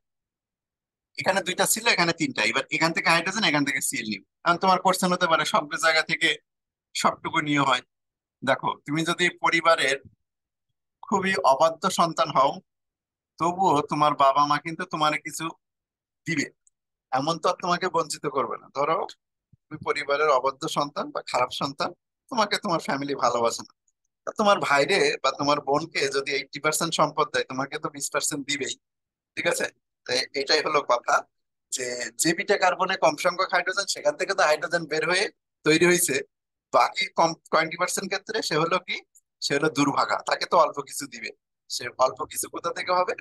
এখানে দুইটা ছিল, এখানে তিনটা, এবার এখান থেকে হাইড্রোজেন, এখান থেকে সিএল নিব। কারণ তোমার কোশ্চেন হতে পারে সব জায়গা থেকে সবটুকু নিয়ে হয়। দেখো, তুমি যদি পরিবারের খুবই অবাধ্য সন্তান হও, তবুও তোমার বাবা মা কিন্তু তোমার কিছু দিবে, এমন তো আর তোমাকে বঞ্চিত করবে না। ধরো তুমি পরিবারের অবাধ্য সন্তান বা খারাপ সন্তান, তোমাকে তোমার ফ্যামিলি ভালোবাসে না, তা তোমার ভাইরে বা তোমার বোনকে যদি 80% সম্পদ দেয়, তোমাকে তো 20% দিবেই। ঠিক আছে? তো এটাই হলো কথা, যে যে বিটা কার্বনে কম সংখ্যক হাইড্রোজেন সেখান থেকে তো হাইড্রোজেন বের হয়ে তৈরি হয়েছে। বাকি কম 20% ক্ষেত্রে সে হলো কি, সে হলো দুর্ভাগা, তাকে তো অল্প কিছু দিবে। সে অল্প কিছু কোথা থেকে হবে?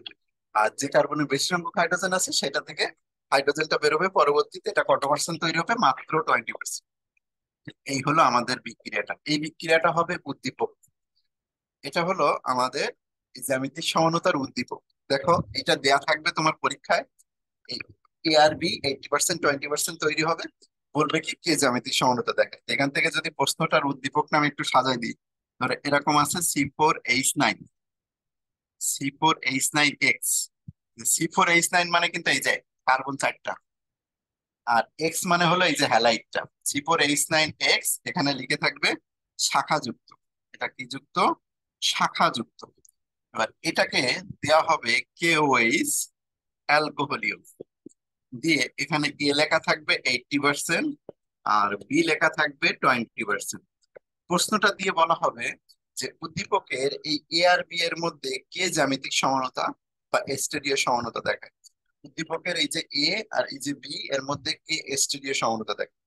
আর যে কার্বনে বেশি সংখ্যক হাইড্রোজেন আছে সেটা থেকে হাইড্রোজেনটা বেরোবে, পরবর্তীতে এটা কত পার্সেন্ট তৈরি হবে? মাত্র 20%। এই হলো আমাদের বিক্রিয়াটা, এই বিক্রিয়াটা হবে উদ্দীপক। এটা হলো আমাদের জ্যামিতিক সমানতার উদ্দীপক। দেখো, এটা দেয়া থাকবে তোমার পরীক্ষায়, এ আর বি 80% 20% তৈরি হবে, বলবে কি কে জ্যামিতিক সমানতা দেখায়। এখান থেকে যদি প্রশ্নটার উদ্দীপক নামে একটু সাজাই দিই, ধরো এরকম আছে C4H9, C4H9X। C4H9 মানে কিন্তু এই যে কার্বন চারটা, আর এক্স মানে হলো এই যে হ্যালাইডটা। C4H9X এখানে লিখে থাকবে শাখা যুক্ত। এটা কি যুক্ত? শাখা যুক্ত। এবার এটাকে দেওয়া হবে KOH, অ্যালকোহলীয়, দিয়ে এখানে এ লেখা থাকবে 80% আর বি লেখা থাকবে 20%। প্রশ্নটা দিয়ে বলা হবে যে উদ্দীপকের এই এ আর বি এর মধ্যে কে জ্যামিতিক সমানতা বা স্টেডিয় সমানতা দেখায়। উদ্দীপকের এই যে এ আর এই যে বি এর মধ্যে কে স্টেডিয় সমানতা দেখায়।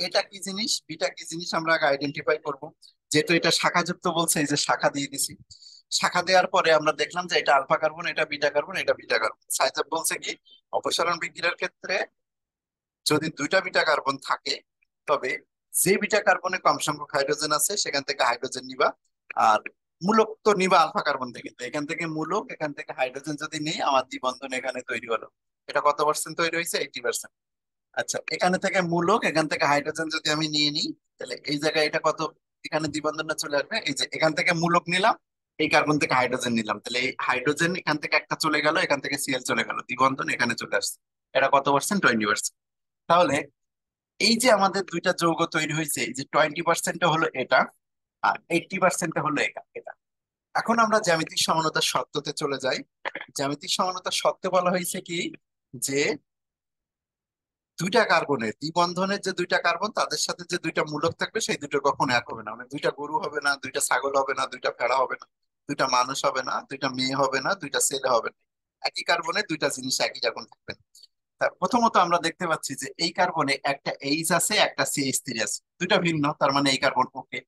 এটা কি জিনিস, বিটা কি জিনিস, আমরা আগে আইডেন্টিফাই করব। যেহেতু এটা শাখাযুক্ত বলছে, এই যে শাখা দিয়ে দিছি। শাখা দেওয়ার পরে আমরা দেখলাম যে এটা আলফা কার্বন, এটা বিটা কার্বন, এটা বিটা কার্বন। সাইজাব বলছে কি, অপসারণ বিক্রিয়ার ক্ষেত্রে যদি দুইটা বিটা কার্বন থাকে, তবে যে বিটা কার্বনে কম সংখ্যক হাইড্রোজেন আছে সেখান থেকে হাইড্রোজেন নিবা, আর মূলক তো নিবা আলফা কার্বন থেকে। তো এখান থেকে মূলক, এখান থেকে হাইড্রোজেন যদি নেই, আমার দ্বিবন্ধন এখানে তৈরি হলো। এটা কত পার্সেন্ট তৈরি হয়েছে? 80%। আচ্ছা, এখানে থেকে মূলক, এখান থেকে হাইড্রোজেন যদি আমি নিয়ে নিই, তাহলে এই জায়গায় এটা কত, এখানে দ্বিবন্ধনটা চলে আসবে। এই যে এখান থেকে মূলক নিলাম, এই কার্বন থেকে হাইড্রোজেন নিলাম, তাহলে এই হাইড্রোজেন এখান থেকে একটা চলে গেল, এখান থেকে সিএল চলে গেল, দ্বিবন্ধন এখানে চলে আসছে। এটা কত পার্সেন্ট? 20%। তাহলে এই যে আমাদের দুইটা যৌগ তৈরি হয়েছে, এই যে 20% হলো এটা, আর 80% হলো এটা এটা। এখন আমরা জ্যামিতিক সমানতার শর্ততে চলে যাই। জ্যামিতিক সমানতার শর্তে বলা হয়েছে কি, যে দুইটা কার্বনের দ্বিবন্ধনের যে দুইটা কার্বন তাদের সাথে যে দুইটা মূলক থাকবে সেই দুটো কখনো এক হবে না। মানে দুইটা গরু হবে না, দুইটা ছাগল হবে না, দুইটা ভেড়া হবে না, দুইটা মানুষ হবে না, দুইটা মেয়ে হবে না, দুইটা ছেলে হবে না। একই কার্বনে দুইটা জিনিস একই রকম থাকবে না। তা প্রথমত আমরা দেখতে পাচ্ছি যে এই কার্বনে একটা এইচ আছে, একটা CH3 আছে, দুইটা ভিন্ন, তার মানে এই কার্বন ওকে।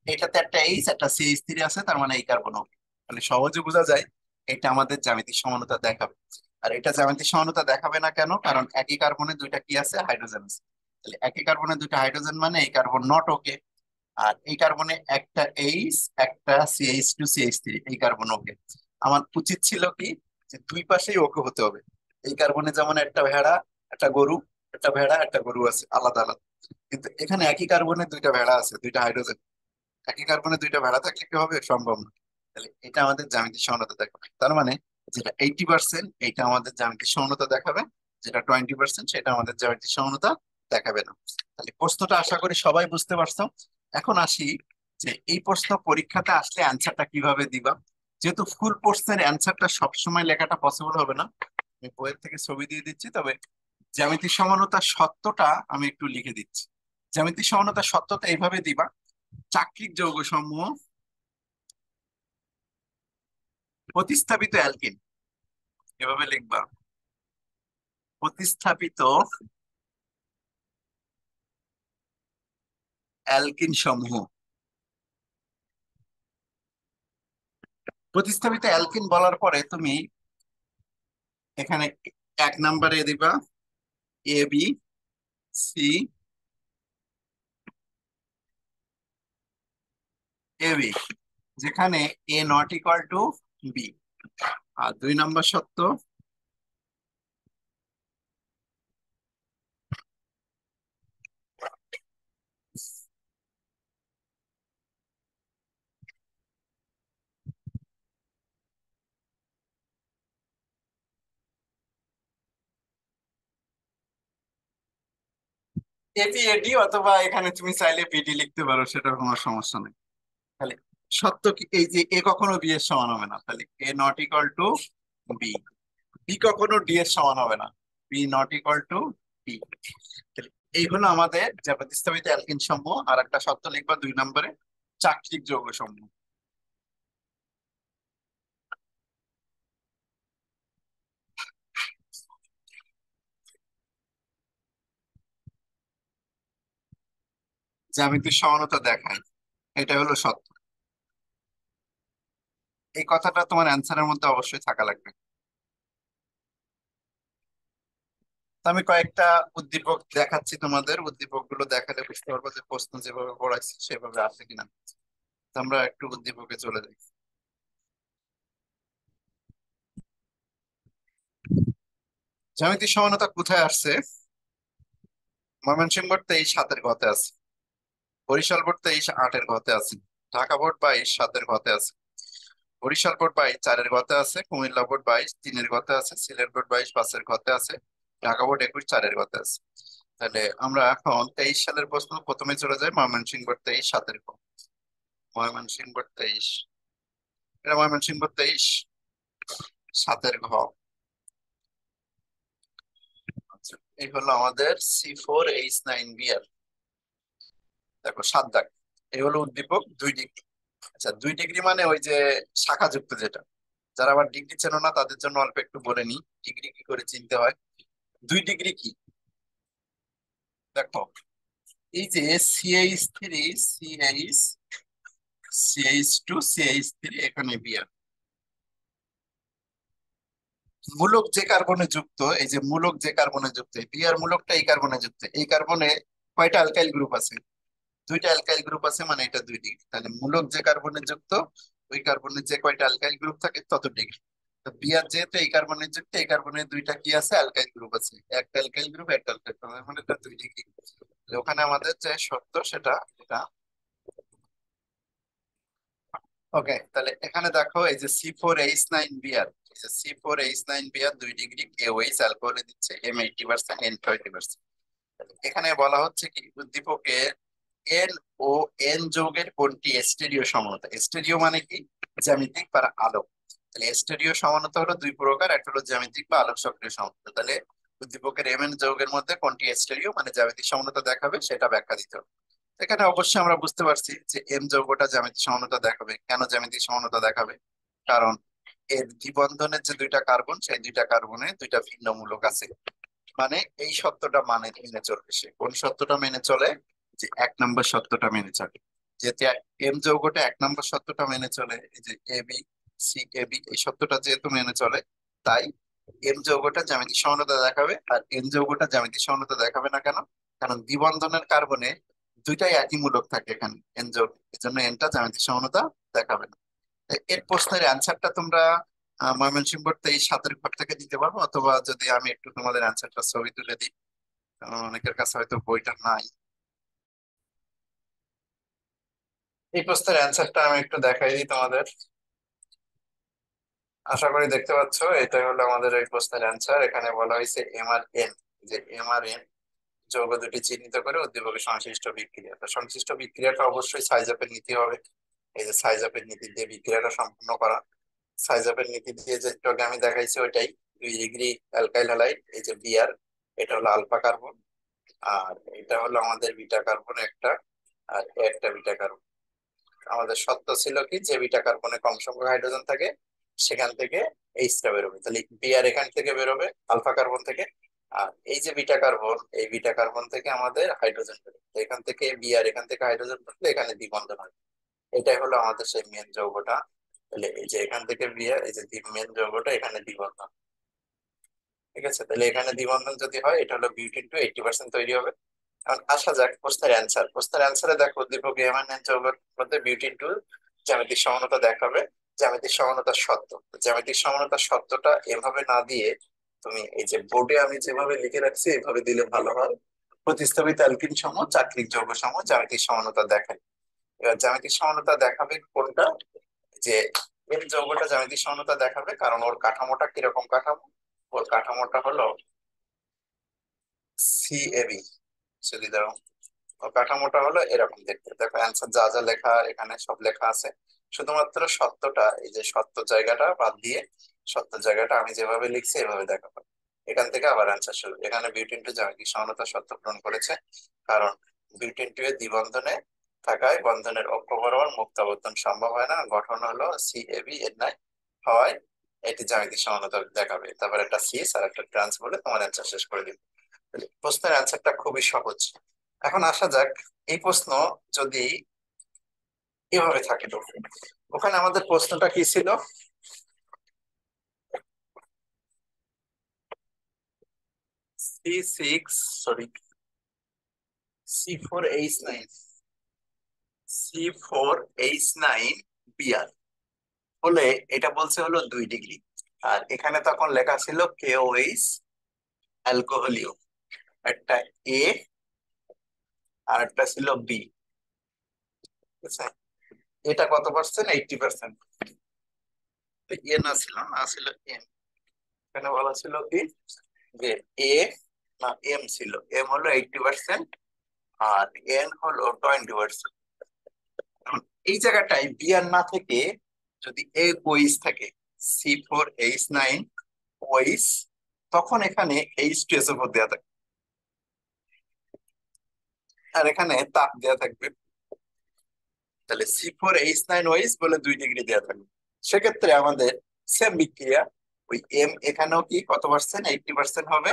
এটাতে একটা এইচ, একটা CH3 আছে, তার মানে এই কার্বন ওকে। তাহলে সহজে বোঝা যায় এটা আমাদের জ্যামিতিক সমানতা দেখাবে। আর এটা জ্যামিতিক সমানতা দেখাবে না কেন? কারণ একই কার্বনে দুইটা কি আছে, হাইড্রোজেন আছে। তাহলে একই কার্বনে দুইটা হাইড্রোজেন মানে এই কার্বন নট ওকে। আর এই কার্বনে একটা এইচ, একটা CH2CH3, এই কার্বন ওকে। আমার উচিত ছিল কি, যে দুই পাশেই ওকে হতে হবে। এই কার্বনে যেমন একটা ভেড়া, একটা গরু, একটা ভেড়া একটা গরু আছে আলাদা আলাদা, কিন্তু এখানে একই কার্বনে দুইটা ভেড়া আছে, দুইটা হাইড্রোজেন। একই কার্বনে দুইটা ভেড়া থাকলে কি হবে? সম্ভব না। তাহলে এটা আমাদের জ্যামিতিক সমানতা দেখাবে। তার মানে যেটা 80% এইটা আমাদের জ্যামিতিক সমানতা দেখাবে, যেটা 20% সেটা আমাদের জ্যামিতিক সমানতা দেখাবে না। তাহলে প্রশ্নটা আশা করি সবাই বুঝতে পারছো। এখন আসি যে এই প্রশ্ন পরীক্ষাতে আসলে অ্যান্সারটা কিভাবে দিবা। যেহেতু ফুল প্রশ্নের অ্যান্সারটা সবসময় লেখাটা পসিবল হবে না, আমি বইয়ের থেকে ছবি দিয়ে দিচ্ছি, তবে জ্যামিতিক সমানতার সত্যটা আমি একটু লিখে দিচ্ছি। জ্যামিতিক সমানতার সত্যটা এইভাবে দিবা: চাক্রিক যৌগসমূহ প্রতিস্থাপিত অ্যালকিন, এভাবে লিখবা, প্রতিস্থাপিত অ্যালকিন সমূহ। প্রতিস্থাপিত অ্যালকিন বলার পরে তুমি এখানে 1 নম্বরে দিবা AB, যেখানে A not equal to B. আর 2 নম্বর সত্য, ABAD, অথবা এখানে তুমি চাইলে BD লিখতে পারো, সেটার কোনো সমস্যা নেই। তাহলে সত্য কি, এই যে A কখনো B এর সমান হবে না, তাহলে A not equal to B. B কখনো ডি এর সমান হবে না, B not equal to D. এই হলো আমাদের যে প্রতিস্থাপিত অ্যালকিন সমূহ। আর একটা শর্ত লিখবা 2 নম্বরে, চাক্রিক যৌগ সমূহ। জ্যামিতিক সমানতা দেখায়, এটা হলো সত্য। এই কথাটা তোমার অ্যান্সারের মধ্যে অবশ্যই থাকা লাগবে। তো আমি কয়েকটা উদ্দীপক দেখাচ্ছি তোমাদের, উদ্দীপক গুলো দেখালে বুঝতে পারবো যে প্রশ্ন যেভাবে পড়াইছি সেভাবে আসে কিনা। তো আমরা একটু উদ্দীপকে চলে যাই। জ্যামিতিক সমানতা কোথায় আসছে? ময়মনসিংহ বোর্ড 23/7 ঘতে আছে, বরিশাল বোর্ড 23/8 ঘতে আছে, ঢাকা বোর্ড 22/7 ঘতে আছে, বরিশাল বোর্ড 22/4 ঘতে আছে, কুমিল্লা বোর্ড 22/3 ঘতে আছে, সিলেট বোর্ড 22/5 ঘতে আছে, ঢাকা বোর্ড 21/4 ঘতে আছে। তাহলে আমরা এখন 23 সালের প্রশ্ন প্রথমে চলে যাই, ময়মনসিংহ বোর্ড 23/7 ঘ। ময়মনসিংহ বোর্ড 23, এটা ময়মনসিংহ বোর্ড 23/7 ঘ। আচ্ছা, এই হলো আমাদের C4H9Br। দেখো 7 দাগ। এই হলো উদ্দীপক 2 ডিগ্রি। আচ্ছা, 2 ডিগ্রি মানে ওই যে শাখা যুক্ত যেটা। যারা আবার ডিগ্রি চেনো না তাদের জন্য অল্প একটু বলে নি ডিগ্রি কি করে চিনতে হয়। 2 ডিগ্রি কি? দেখো, এই যে CH3, CH2CH3, এখানে বিয়ার মূলক যে কার্বনে যুক্ত, এই যে মূলক যে কার্বনে যুক্ত, এই বিয়ার মূলকটা এই কার্বনে যুক্ত। এই কার্বনে কয়টা অ্যালকাইল গ্রুপ আছে? 2টা অ্যালকাইল গ্রুপ আছে, মানে এটা 2 ডিগ্রি। তাহলে মূলক যে কার্বনে যুক্ত, ওই কার্বনে যে কয়টা অ্যালকাইল গ্রুপ থাকে তত ডিগ্রি। তো বিয়ার যেহেতু এই কার্বনে যুক্ত, এই কার্বনে 2টা কি আছে, অ্যালকাইল গ্রুপ আছে। একটা অ্যালকাইল গ্রুপ, একটা অ্যালকাইল গ্রুপ, মানে এটা 2 ডিগ্রি। ওখানে আমাদের যে সত্য সেটা এটা। ওকে, তাহলে এখানে দেখো এই যে C4H9Br, এই যে C4H9Br 2 ডিগ্রি, KOH অ্যালকোহলে দিচ্ছে, M 80%, N 20%। এখানে বলা হচ্ছে কি, উদ্দীপকের এন ও এন যৌগের কোনটি স্টেরিও সমানতা? স্টেরিও মানে কি? জ্যামিতিক বা আলোক। তাহলে স্টেরিও সমানতা হলো 2 প্রকার, একটা হলো জ্যামিতিক বা আলোক সক্রিয় সমানতা। তাহলে উদ্দীপকের এন যৌগের মধ্যে কোনটি স্টেরিও মানে জ্যামিতিক সমানতা দেখাবে সেটা ব্যাখ্যা দিতে হবে। এখানে অবশ্যই আমরা বুঝতে পারছি যে এম যৌগটা জ্যামিতিক সমানতা দেখাবে। কেন জ্যামিতিক সমানতা দেখাবে? কারণ এর দ্বিবন্ধনের যে 2টা কার্বন, সেই 2টা কার্বনে 2টা ভিন্ন মূলক আছে। মানে এই সত্যটা মেনে চলবে। সে কোন সত্যটা মেনে চলে? যে 1 নম্বর সত্যটা মেনে চলে। যেহেতু এম যৌগটা 1 নম্বর সত্যটা মেনে চলে, এই যে AB, CAB এই সত্যটা যেহেতু মেনে চলে, তাই এম যৌগটা জ্যামিতিক সমানতা দেখাবে আর এন যৌগটা জ্যামিতিক সমানতা দেখাবে না কেন? কারণ দ্বিবন্ধনের কার্বনে দুইটাই একই মূলক থাকে এখানে এন যৌগ, এই জন্য এনটা জ্যামিতিক সমানতা দেখাবে না। এর প্রশ্নের অ্যান্সারটা তোমরা ময়মনসিংহ বোর্ড 23-7 ঘর থেকে দিতে পারবো, অথবা যদি আমি একটু তোমাদের অ্যান্সারটা ছবি তুলে দিই, কারণ অনেকের কাছে হয়তো বইটা নাই। এই প্রশ্নের অ্যান্সারটা আমি একটু দেখাই দিই তোমাদের। আশা করি দেখতে পাচ্ছ, এটাই হলো আমাদের এই প্রশ্নের অ্যান্সার। এখানে বলা হয়েছে এম আর এন, যে এম আর এন যৌগ দুটি চিহ্নিত করে উদ্দীপকের সংশ্লিষ্ট বিক্রিয়া। তো সংশ্লিষ্ট বিক্রিয়াটা অবশ্যই সাইজাপের নীতি হবে। এই যে সাইজাপের নীতি দিয়ে বিক্রিয়াটা সম্পূর্ণ করা, সাইজাপের নীতি দিয়ে যে একটু আগে আমি দেখাইছি ওইটাই। 2 ডিগ্রি অ্যালকাইল হ্যালাইড, এই যে বিআর, এটা হলো আলফা কার্বন, আর এটা হলো আমাদের বিটা কার্বন একটা, আর এ একটা বিটা কার্বন। আমাদের সত্য ছিল কি, যে বিটা কার্বনে কম সংখ্যক হাইড্রোজেন থাকে সেখান থেকে এইচটা বেরোবে, তাহলে বিআর এখান থেকে বেরোবে আলফা কার্বন থেকে। আর এই যে বিটা কার্বন, এই বিটা কার্বন থেকে আমাদের হাইড্রোজেন বেরোবে, তো এখান থেকে বিআর এখান থেকে হাইড্রোজেন বেরোলে এখানে দ্বিবন্ধন হবে। এটাই হলো আমাদের সেই মেন যৌগটা। তাহলে এই যে এখান থেকে বিআর, এই যে মেন যৌগটা এখানে দ্বিবন্ধন। ঠিক আছে, তাহলে এখানে দ্বিবন্ধন যদি হয়, এটা হলো বিউটেন টু 80% তৈরি হবে। এখন আসা যাক প্রশ্নের অ্যান্সার। প্রশ্নের অ্যান্সারে দেখো, উদ্দীপক এমএনএন যৌগের মধ্যে বিউটিন টু জ্যামিতিক সমানতা দেখাবে। জ্যামিতিক সমানতার শর্ত, জ্যামিতিক সমানতার শর্তটা এভাবে না দিয়ে তুমি এই যে বোর্ডে আমি যেভাবে লিখে রাখছি এভাবে দিলে ভালো হয়। প্রতিস্থাপিত অ্যালকিন সম চাক্রিক যৌগ সম জ্যামিতিক সমানতা দেখায়। এবার জ্যামিতিক সমানতা দেখাবে কোনটা, যে এম যৌগটা জ্যামিতিক সমানতা দেখাবে, কারণ ওর কাঠামোটা কিরকম কাঠামো, ওর কাঠামোটা হলো সিএবি। যদি ধরো ওর কাঠামোটা হলো এরকম দেখতে, দেখো অ্যান্সার যা যা লেখা এখানে সব লেখা আছে। শুধুমাত্র সত্যটা, এই যে সত্য জায়গাটা বাদ দিয়ে সত্য জায়গাটা আমি যেভাবে লিখছি এভাবে দেখাবো। এখান থেকে আবার অ্যান্সার শুরু। এখানে বিউটেন টু জ্যামিতিক সমানতা সত্য পূরণ করেছে, কারণ বিউটেন টু এর দ্বিবন্ধনে থাকায় বন্ধনের অক্ষ বরাবর মুক্ত আবর্তন সম্ভব হয় না, গঠন হলো সিএবি এর নাই হয়, এটি জ্যামিতিক সমানতা দেখাবে। তারপর একটা সিএস আর একটা ট্রান্স বলে তোমার অ্যান্সার শেষ করে দিবে। প্রশ্নের অ্যান্সারটা খুবই সহজ। এখন আসা যাক, এই প্রশ্ন যদি এভাবে থাকে, তো ওখানে আমাদের প্রশ্নটা কি ছিল, সি C4H9, C4H9 হলে এটা বলছে হলো 2 ডিগ্রি। আর এখানে তখন লেখা ছিল KOH অ্যালকোহলিও, একটা এ আর একটা ছিল বি। ঠিক আছে, এটা কত পার্সেন্ট, 80%। এ না ছিল, না ছিল এম। এখানে বলা ছিল কি, যে এ না এম ছিল, এম হলো 80% আর এন হলো 20%। এই জায়গাটায় বি আর না থেকে যদি এ ওইস থাকে, C4H9 ওইস, তখন এখানে H2SO4 দেওয়া থাকে আর এখানে তাপ দেওয়া থাকবে। তাহলে C4H9 ওইস বলে 2 ডিগ্রি দেওয়া থাকবে। সেক্ষেত্রে আমাদের সেম বিক্রিয়া, ওই এম এখানেও কি কত পার্সেন্ট, 80% হবে,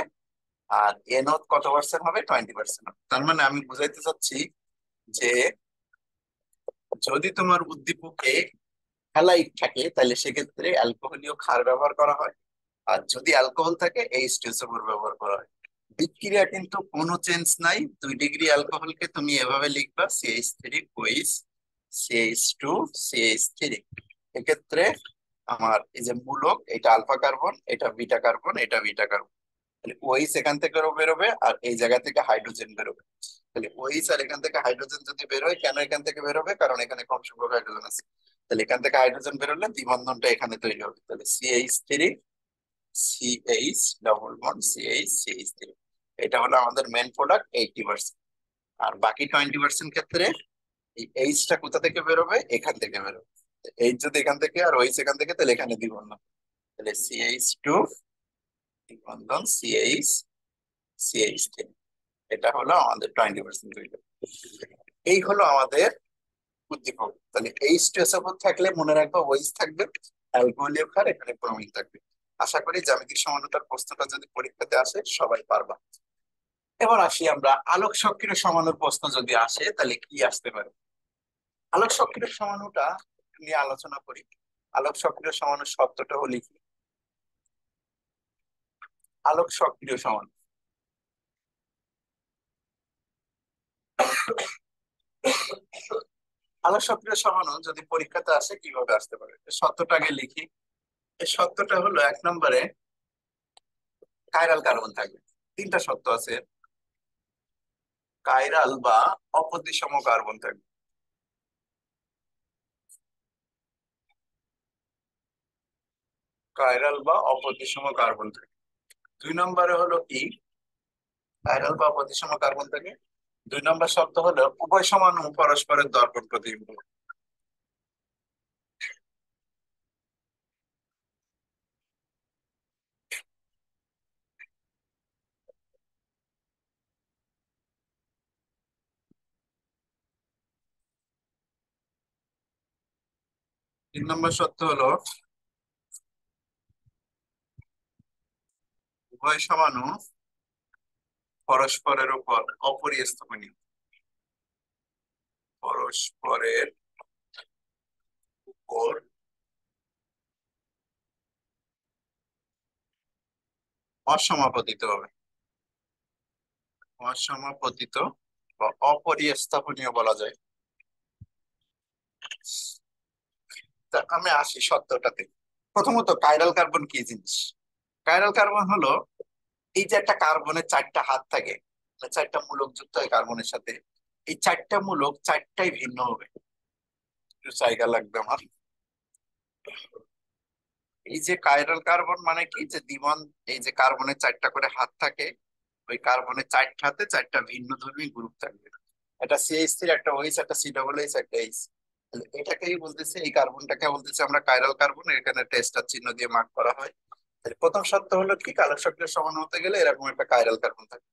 আর এনও কত পার্সেন্ট হবে, 20% হবে। তার মানে আমি বুঝাইতে চাচ্ছি যে যদি তোমার উদ্দীপকে হ্যালাইড থাকে তাহলে সেক্ষেত্রে অ্যালকোহলীয় ক্ষার ব্যবহার করা হয়, আর যদি অ্যালকোহল থাকে H2SO4 ব্যবহার করা হয়। বিক্রিয়া কিন্তু কোনো চেঞ্জ নাই। 2 ডিগ্রি অ্যালকোহলকে তুমি এভাবে লিখবা CH3 ওইস CH2 CH3। এক্ষেত্রে আমার এই যে মূলক, এটা আলফা কার্বন, এটা বিটা কার্বন, এটা বিটা কার্বন, তাহলে ওইস এখান থেকে বেরোবে আর এই জায়গা থেকে হাইড্রোজেন বেরোবে। তাহলে ওইস আর এখান থেকে হাইড্রোজেন যদি বেরোয়, কেন এখান থেকে বেরোবে, কারণ এখানে কম সংখ্যক হাইড্রোজেন আছে। তাহলে এখান থেকে হাইড্রোজেন বেরোলে দ্বিবন্ধনটা এখানে তৈরি হবে, তাহলে CH3 CH double bond CH CH3। এটা হলো আমাদের মেন প্রোডাক্ট 80%। আর বাকি 20% ক্ষেত্রে এই এইচটা কোথা থেকে বেরোবে, এখান থেকে বেরোবে। এইচ যদি এখান থেকে আর ওইচ এখান থেকে, তাহলে এখানে দ্বিবন্ধন, তাহলে CH2 দ্বিবন্ধন CH CH3। এটা হলো আমাদের 20% তৈরি। এই হলো আমাদের উদ্দীপক। তাহলে H2SO4 থাকলে মনে রাখবো ওইচ থাকবে, অ্যালকোহলীয় ক্ষার এখানে প্রমিল থাকবে। আশা করি জ্যামিতিক সমানতার প্রশ্নটা যদি পরীক্ষাতে আসে সবাই পারবা। এবার আসি আমরা আলোক সক্রিয় সমাণুর প্রশ্ন যদি আসে তাহলে কি আসতে পারে। আলোক সক্রিয় সমাণুটা নিয়ে আলোচনা করি। আলোক সক্রিয় সমাণুর শর্তটা হলো কি, আলোক সক্রিয় সমাণু। আলোক সক্রিয় সমাণু যদি পরীক্ষাতে আসে কিভাবে আসতে পারে, এই সত্যটা আগে লিখি। এই সত্যটা হলো, এক নম্বরে কাইরাল কার্বন থাকবে। তিনটা সত্য আছে। কাইরাল বা অপ্রতিসম কার্বন থাকবে। কাইরাল বা অপ্রতিসম কার্বন থাকে। দুই নম্বরে হলো কি, কাইরাল বা অপ্রতিসম কার্বন থাকে। দুই নম্বর শর্ত হলো উভয় সমাণু পরস্পরের দর্পণ প্রতিবিম্ব। তিন নম্বর শর্ত হলো উভয় সমাণু পরস্পরের উপর অপরিস্থাপনীয়। পরস্পরের উপর অসমাপতিত হবে। অসমাপতিত বা অপরিস্থাপনীয় বলা যায়। তা আমি আসি সত্যটাতে। প্রথমত কাইরাল কার্বন কি জিনিস? কাইরাল কার্বন হলো, এই যে একটা কার্বনের চারটা হাত থাকে, মানে চারটা মূলক যুক্ত হয় কার্বনের সাথে, এই চারটা মূলক চারটাই ভিন্ন হবে। একটু জায়গা লাগবে আমার। এই যে কাইরাল কার্বন মানে কি, যে দ্বিবন্ধ, এই যে কার্বনের চারটা করে হাত থাকে, ওই কার্বনের চারটা হাতে চারটা ভিন্ন ধর্মী গ্রুপ থাকবে। একটা সিএইচ থ্রি, একটা ওইচ, একটা সি ডবল এইচ, একটা এইচ। এটাকেই বলতেছে, এই কার্বনটাকে বলতেছে আমরা কাইরাল কার্বন। এখানে টেস্টার চিহ্ন দিয়ে মার্ক করা হয়। তাহলে প্রথম শর্ত হলো কি, আলোক সক্রিয় সমাণু হতে গেলে এরকম একটা কাইরাল কার্বন থাকে।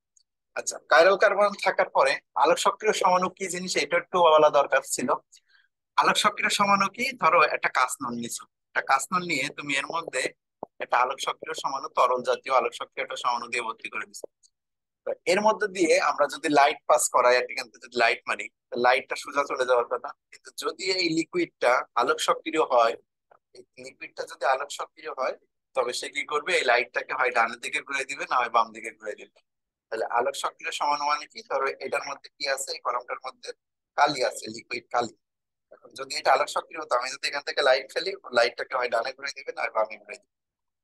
আচ্ছা, কাইরাল কার্বন থাকার পরে আলোক সক্রিয় সমাণু কি জিনিস এটা একটু বলা দরকার ছিল। আলোক সক্রিয় সমাণু কি, ধরো একটা কাঁচনল নিছো। একটা কাঁচনল নিয়ে তুমি এর মধ্যে একটা আলোক সক্রিয় সমাণু, তরল জাতীয় আলোক সক্রিয় একটা সমাণু দিয়ে ভর্তি করে দিছো। তো এর মধ্যে দিয়ে আমরা যদি লাইট পাস করাই, এখান থেকে যদি লাইট মারি, লাইটটা সোজা চলে যাওয়ার কথা। কিন্তু যদি এই লিকুইডটা আলোক সক্রিয় হয়, এই লিকুইডটা যদি আলোক সক্রিয় হয়, তবে সে কি করবে, এই লাইটটাকে হয় ডানের দিকে ঘুরে দিবে, না হয় বাম দিকে ঘুরে দিবে। তাহলে আলোক সক্রিয় সমাণু মানে কি, ধরো এটার মধ্যে কি আছে, এই কলমটার মধ্যে কালি আছে, লিকুইড কালি। এখন যদি এটা আলোক সক্রিয় হতো, আমি যদি এখান থেকে লাইট ফেলি, লাইটটাকে হয় ডানে ঘুরে দিবে, না হয় বামে ঘুরে দিবে।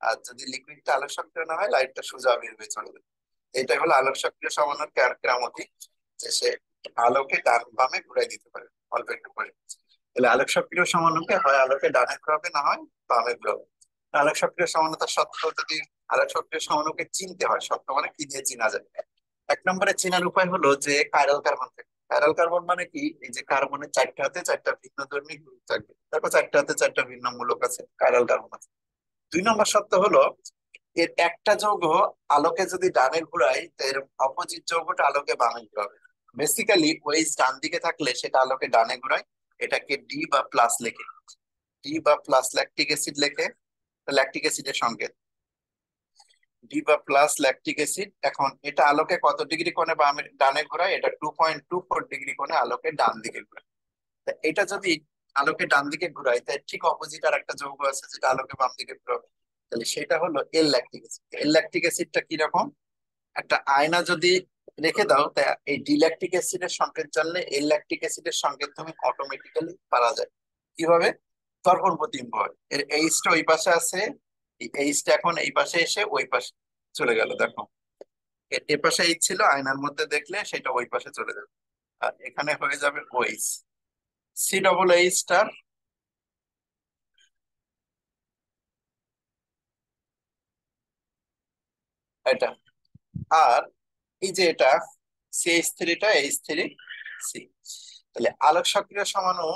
আর যদি লিকুইডটা আলোক সক্রিয় না হয়, লাইটটা সোজা বের হয়ে চলে যাবে। এটাই হলো আলোক সক্রিয় সমাণুর কেরামতি, যে সে আলোকে ডান বামে ঘুরাই দিতে পারে অল্প একটু করে। তাহলে আলোক সক্রিয় সমাণুকে হয় আলোকে ডানে ঘোরাবে, না হয় বামে ঘোরাবে। আলোক সক্রিয় সমাণুতার সত্য যদি আলোক সক্রিয় সমাণুকে চিনতে হয়, সত্য মানে কি দিয়ে চিনা যায়? এক নম্বরে চেনার উপায় হলো যে কাইরাল কার্বন থাকে। কাইরাল কার্বন মানে কি, এই যে কার্বনের চারটা হাতে চারটা ভিন্ন ধর্মী গ্রুপ থাকবে। দেখো চারটা হাতে চারটা ভিন্ন মূলক আছে, কাইরাল কার্বন আছে। দুই নম্বর সত্য হলো, এর একটা যৌগ আলোকে যদি ডানে ঘুরাই, তো এর অপোজিট যৌগটা আলোকে বামে ঘুরাবে। বেসিক্যালি ওয়েজ ডান দিকে থাকলে সেটা আলোকে ডানে ঘুরায়, এটাকে ডি বা প্লাস লেখে। ডি বা প্লাস ল্যাকটিক অ্যাসিড লেখে, ল্যাকটিক অ্যাসিডের সংকেত ডি বা প্লাস ল্যাকটিক অ্যাসিড। এখন এটা আলোকে কত ডিগ্রি কোণে বামে ডানে ঘোরায়, এটা 2.24 ডিগ্রি কোণে আলোকে ডান দিকে ঘোরায়। তা এটা যদি আলোকে ডান দিকে ঘুরাই, তাই ঠিক অপোজিট আর একটা যৌগ আছে যেটা আলোকে বাম দিকে ঘুরাবে। তাহলে সেটা হলো L lactic acid. L lactic অ্যাসিডটা কিরকম, একটা আয়না যদি রেখে দাও, তা এই ডি ল্যাকটিক অ্যাসিডের সংকেত জানলে এল ল্যাকটিক অ্যাসিডের সংকেত তুমি অটোমেটিক্যালি পারা যায়। কিভাবে? দর্পণ প্রতিবিম্ব হয়। এর এইচটা ওই পাশে আছে, এই এইচটা এখন এই পাশে এসে ওই পাশে চলে গেল। দেখো এ পাশে এইচ ছিল, আয়নার মধ্যে দেখলে সেটা ওই পাশে চলে যাবে। আর এখানে হয়ে যাবে ওইচ, সি ডবল এইচ স্টার, এটা। আর এই যে এটা সিএইচ থ্রিটা এইচ থ্রি সি। তাহলে আলোক সক্রিয় সমাণু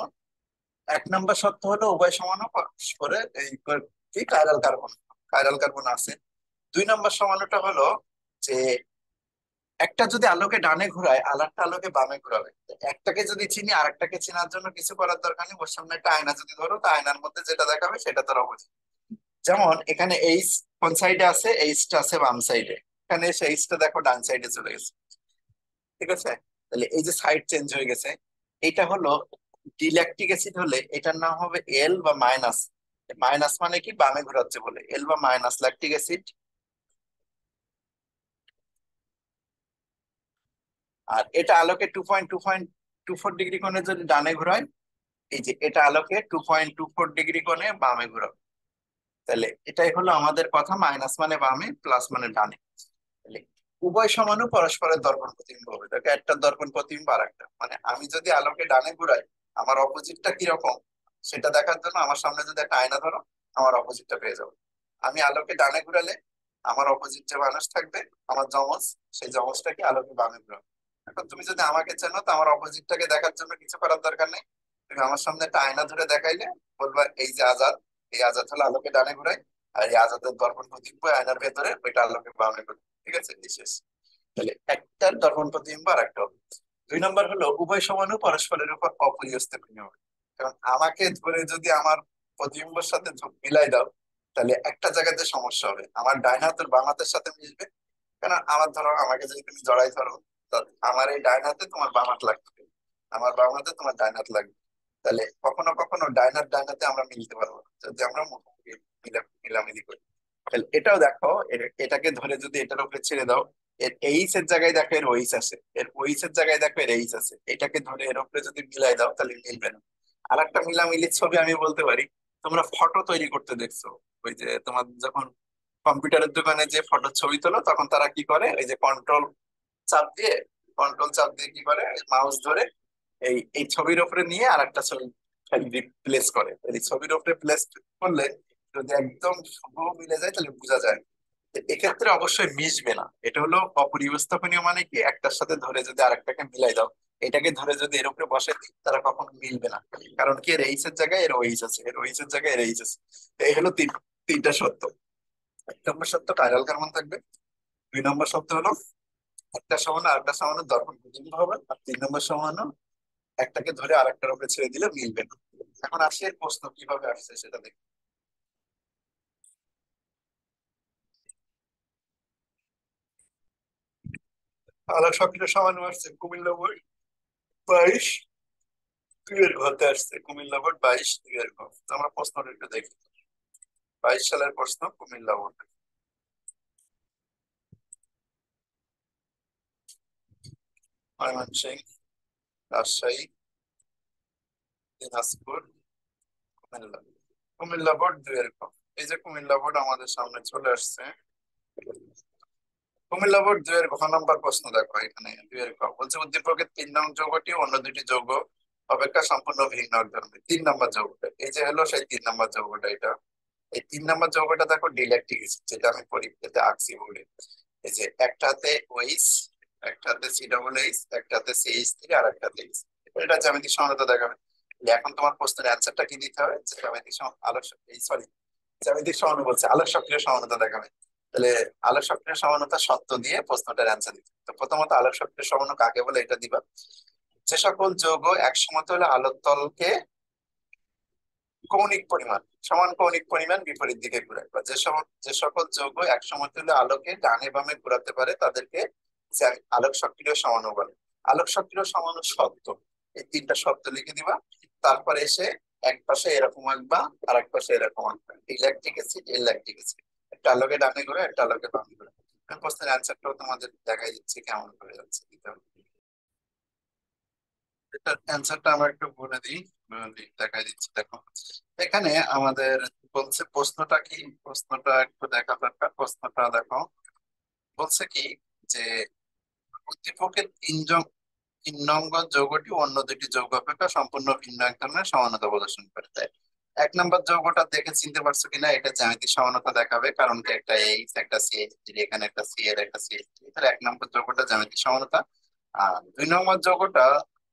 এক নম্বর সত্য হলো উভয় সমাণু পরস্পরে এই কি কাইরাল কার্বন, কাইরাল কার্বন আছে। দুই নম্বর সমাণুটা হলো যে একটা যদি আলোকে ডানে ঘোরায়, আরেকটা আলোকে বামে ঘোরাবে। একটাকে যদি চিনি, আরেকটাকে চেনার জন্য কিছু করার দরকার নেই। ওর সামনে একটা আয়না যদি ধরো, তো আয়নার মধ্যে যেটা দেখাবে সেটা তারা বোঝে। যেমন এখানে এইচ কোন সাইডে আছে, এইচটা আছে বাম সাইডে। এখানে এসে এইচটা দেখো ডান সাইডে চলে গেছে। ঠিক আছে, তাহলে এই যে সাইড চেঞ্জ হয়ে গেছে, এটা হলো ডিল্যাকটিক অ্যাসিড। হলে এটার নাম হবে এল বা মাইনাস। মাইনাস মানে কি, বামে ঘোরাচ্ছে বলে, এল বা মাইনাস ল্যাকটিক অ্যাসিড। আর এটা আলোকে 2.24 ডিগ্রি কোণে যদি ডানে ঘোরায়, এই যে এটা আলোকে 2.24 ডিগ্রি কোণে বামে ঘোরাবে। তাহলে এটাই হলো আমাদের কথা, মাইনাস মানে বামে, প্লাস মানে ডানে। তাহলে উভয় সমানু পরস্পরের দর্পণ প্রতিবিম্ব হবে, দেখো একটা দর্পণ প্রতিবিম্ব আর একটা, মানে আমি যদি আলোকে ডানে ঘুরাই আমার অপোজিটটা কিরকম সেটা দেখার জন্য আমার সামনে যদি একটা আয়না ধরো, আমার অপোজিটটা পেয়ে যাবো। আমি আলোকে ডানে ঘুরালে আমার অপোজিট যে মানুষ থাকবে, আমার যমজ, সেই যমজটাকে আলোকে বামে ঘুরাবে। এখন তুমি যদি আমাকে চেনো তো আমার অপোজিটটাকে দেখার জন্য কিছু করার দরকার নেই, তুমি আমার সামনে একটা আয়না ধরে দেখাইলে বলবা এই যে আজাদ, এই আজাদ হলো আলোকে ডানে ঘুরাই, আর এই আজাদের দর্পণ প্রতিবিম্ব আয়নার ভেতরে, ওইটা আলোকে বামে ঘুরাই। ঠিক আছে, বিশেষ। তাহলে একটার দর্পণ প্রতিবিম্ব আর একটা হবে। 2 নম্বর হলো উভয় সমাণু পরস্পরের উপর অপরিহস্ত হবে। কারণ আমাকে ধরে যদি আমার প্রতিবিম্বের সাথে মিলাই দাও, তাহলে একটা জায়গাতে সমস্যা হবে, আমার ডাইন হাত আর বাম হাতের সাথে মিশবে। কারণ আমার ধরো আমাকে যদি তুমি জড়াই ধরো, তা আমার এই ডাইন হাতে তোমার বাম হাত লাগবে, আমার বাম হাতে তোমার ডাইন হাত লাগবে। তাহলে কখনো কখনো ডাইন হাত ডাইন হাতে আমরা মিলতে পারবো না, যদি আমরা মুখোমুখি মিলামিলি করি। তাহলে এটাও দেখো, এটাকে ধরে যদি এটার উপরে ছেড়ে দাও, এর এইচ এর জায়গায় দেখো এর ওইচ আছে, এর ওইচ এর জায়গায় দেখো এর এইচ আছে, এটাকে ধরে এর উপরে যদি মিলাই দাও তাহলে মিলবে না। আর একটা মিলামিলির ছবি আমি বলতে পারি, তোমরা ফটো তৈরি করতে দেখছো, ওই যে তোমার যখন কম্পিউটারের দোকানে যে ফটো ছবি তোলো, তখন তারা কি করে, ওই যে চাপ দিয়ে কন্ট্রোল চাপ দিয়ে কি করে, মাউস ধরে এই এই ছবির উপরে নিয়ে আর একটা ছবি প্লেস করে। এই ছবির উপরে প্লেস করলে যদি একদম হুবহু মিলে যায় তাহলে বোঝা যায়। এক্ষেত্রে অবশ্যই মিশবে না, এটা হলো অপরিবস্থাপনীয়, মানে কি একটার সাথে ধরে যদি আরেকটাকে মিলাই দাও, এটাকে ধরে যদি এর উপরে বসে দিই তারা কখনো মিলবে না। কারণ কি এর এইচ এর জায়গায় এর ওইচ আছে, এর ওইচ এর জায়গায় এর এইচ আছে। তো এই হলো তিনটা সত্য। 1 নম্বর সত্য কাইরাল কার্বন থাকবে। 2 নম্বর সত্য হলো একটা সমান আর একটা সমানের দর্পণ প্রতিবিম্ব হবে। আর 3 নম্বর সমান একটাকে ধরে আরেকটার উপরে ছেড়ে দিলে মিলবে না। এখন আসি এর প্রশ্ন কিভাবে আসছে সেটা দেখি। আলোক সক্রিয় সমাণু আসছে কুমিল্লা বোর্ড 22 2 এর ঘরতে আসছে, কুমিল্লা বোর্ড 22 2 এর ঘর। তো আমরা প্রশ্নটা একটু দেখি। 22 সালের প্রশ্ন, কুমিল্লা বোর্ড। ময়মনসিংহ, রাজশাহী, দিনাজপুর, কুমিল্লা। কুমিল্লা বোর্ড 2 এর ঘর। এই যে কুমিল্লা বোর্ড আমাদের সামনে চলে আসছে। কুমিল্লা বোর্ড 2 এর ঘ নম্বর প্রশ্ন দেখো, এখানে 2 এর ঘ বলছে উদ্দীপকের 3 নং যৌগটি অন্য দুটি যৌগ অপেক্ষা সম্পূর্ণ ভিন্ন ধর্মের। 3 নম্বর যৌগটা, এই যে হলো সেই 3 নম্বর যৌগটা, এটা এই 3 নম্বর যৌগটা দেখো ডিইলেকট্রিক অ্যাসিড, যেটা আমি পরীক্ষাতে আঁকছি বোর্ডে। এই যে একটাতে ওইস, একটাতে সি ডবল এইচ, একটাতে CH3, আর একটাতে এইচ। এটা জ্যামিতিক সমানতা দেখাবে। এখন তোমার প্রশ্নের অ্যান্সারটা কি দিতে হবে, যে আলোক এই সরি জ্যামিতিক সমাণু বলছে, আলোক সক্রিয় সমানতা দেখাবে। তাহলে আলোক সক্রিয় সমানতা সত্য দিয়ে প্রশ্নটার অ্যান্সার দিতে। তো প্রথমত আলোক সক্রিয় সমাণু কাকে বলে এটা দিবা। যে সকল যৌগ এক সমতলে আলোক তলকে কৌণিক পরিমাণ সমান কৌণিক পরিমাণ বিপরীত দিকে ঘুরায়, বা যে সকল যৌগ এক সমতুল্য আলোকে ডানে বামে ঘোরাতে পারে তাদেরকে আলোক সক্রিয় সমাণু বলে। আলোক সক্রিয় সমাণু সত্য, এই 3টা সত্য লিখে দিবা। তারপরে এসে এক পাশে এরকম আঁকবা আর এক পাশে এরকম আঁকবা, ইলেকট্রিক অ্যাসিড ইলেকট্রিক অ্যাসিড, একটা আলোকে ডানে ঘুরে একটা আলোকে বামে ঘুরে। আমি প্রশ্নের অ্যান্সারটাও তোমাদের দেখাই দিচ্ছি কেমন করে যাচ্ছে দিতে হবে। এটার অ্যান্সারটা আমরা একটু বলে দিই, দেখাই দিচ্ছি দেখো। এখানে আমাদের বলছে প্রশ্নটা কি, প্রশ্নটা একটু দেখা দরকার। প্রশ্নটা দেখো, বলছে কি যে উদ্দীপকের 3 নং যৌগটি অন্য দুটি যৌগ অপেক্ষা সম্পূর্ণ ভিন্ন এক ধরনের সমানতা প্রদর্শন করে। তাই 1 নম্বর যৌগটা দেখে চিনতে পারছো কিনা, এটা জ্যামিতিক সমানতা দেখাবে, কারণ কি একটা এইচ একটা CH3, এখানে একটা Cl একটা CH3, তাহলে 1 নম্বর যৌগটা জ্যামিতিক সমানতা। আর 2 নম্বর যৌগটা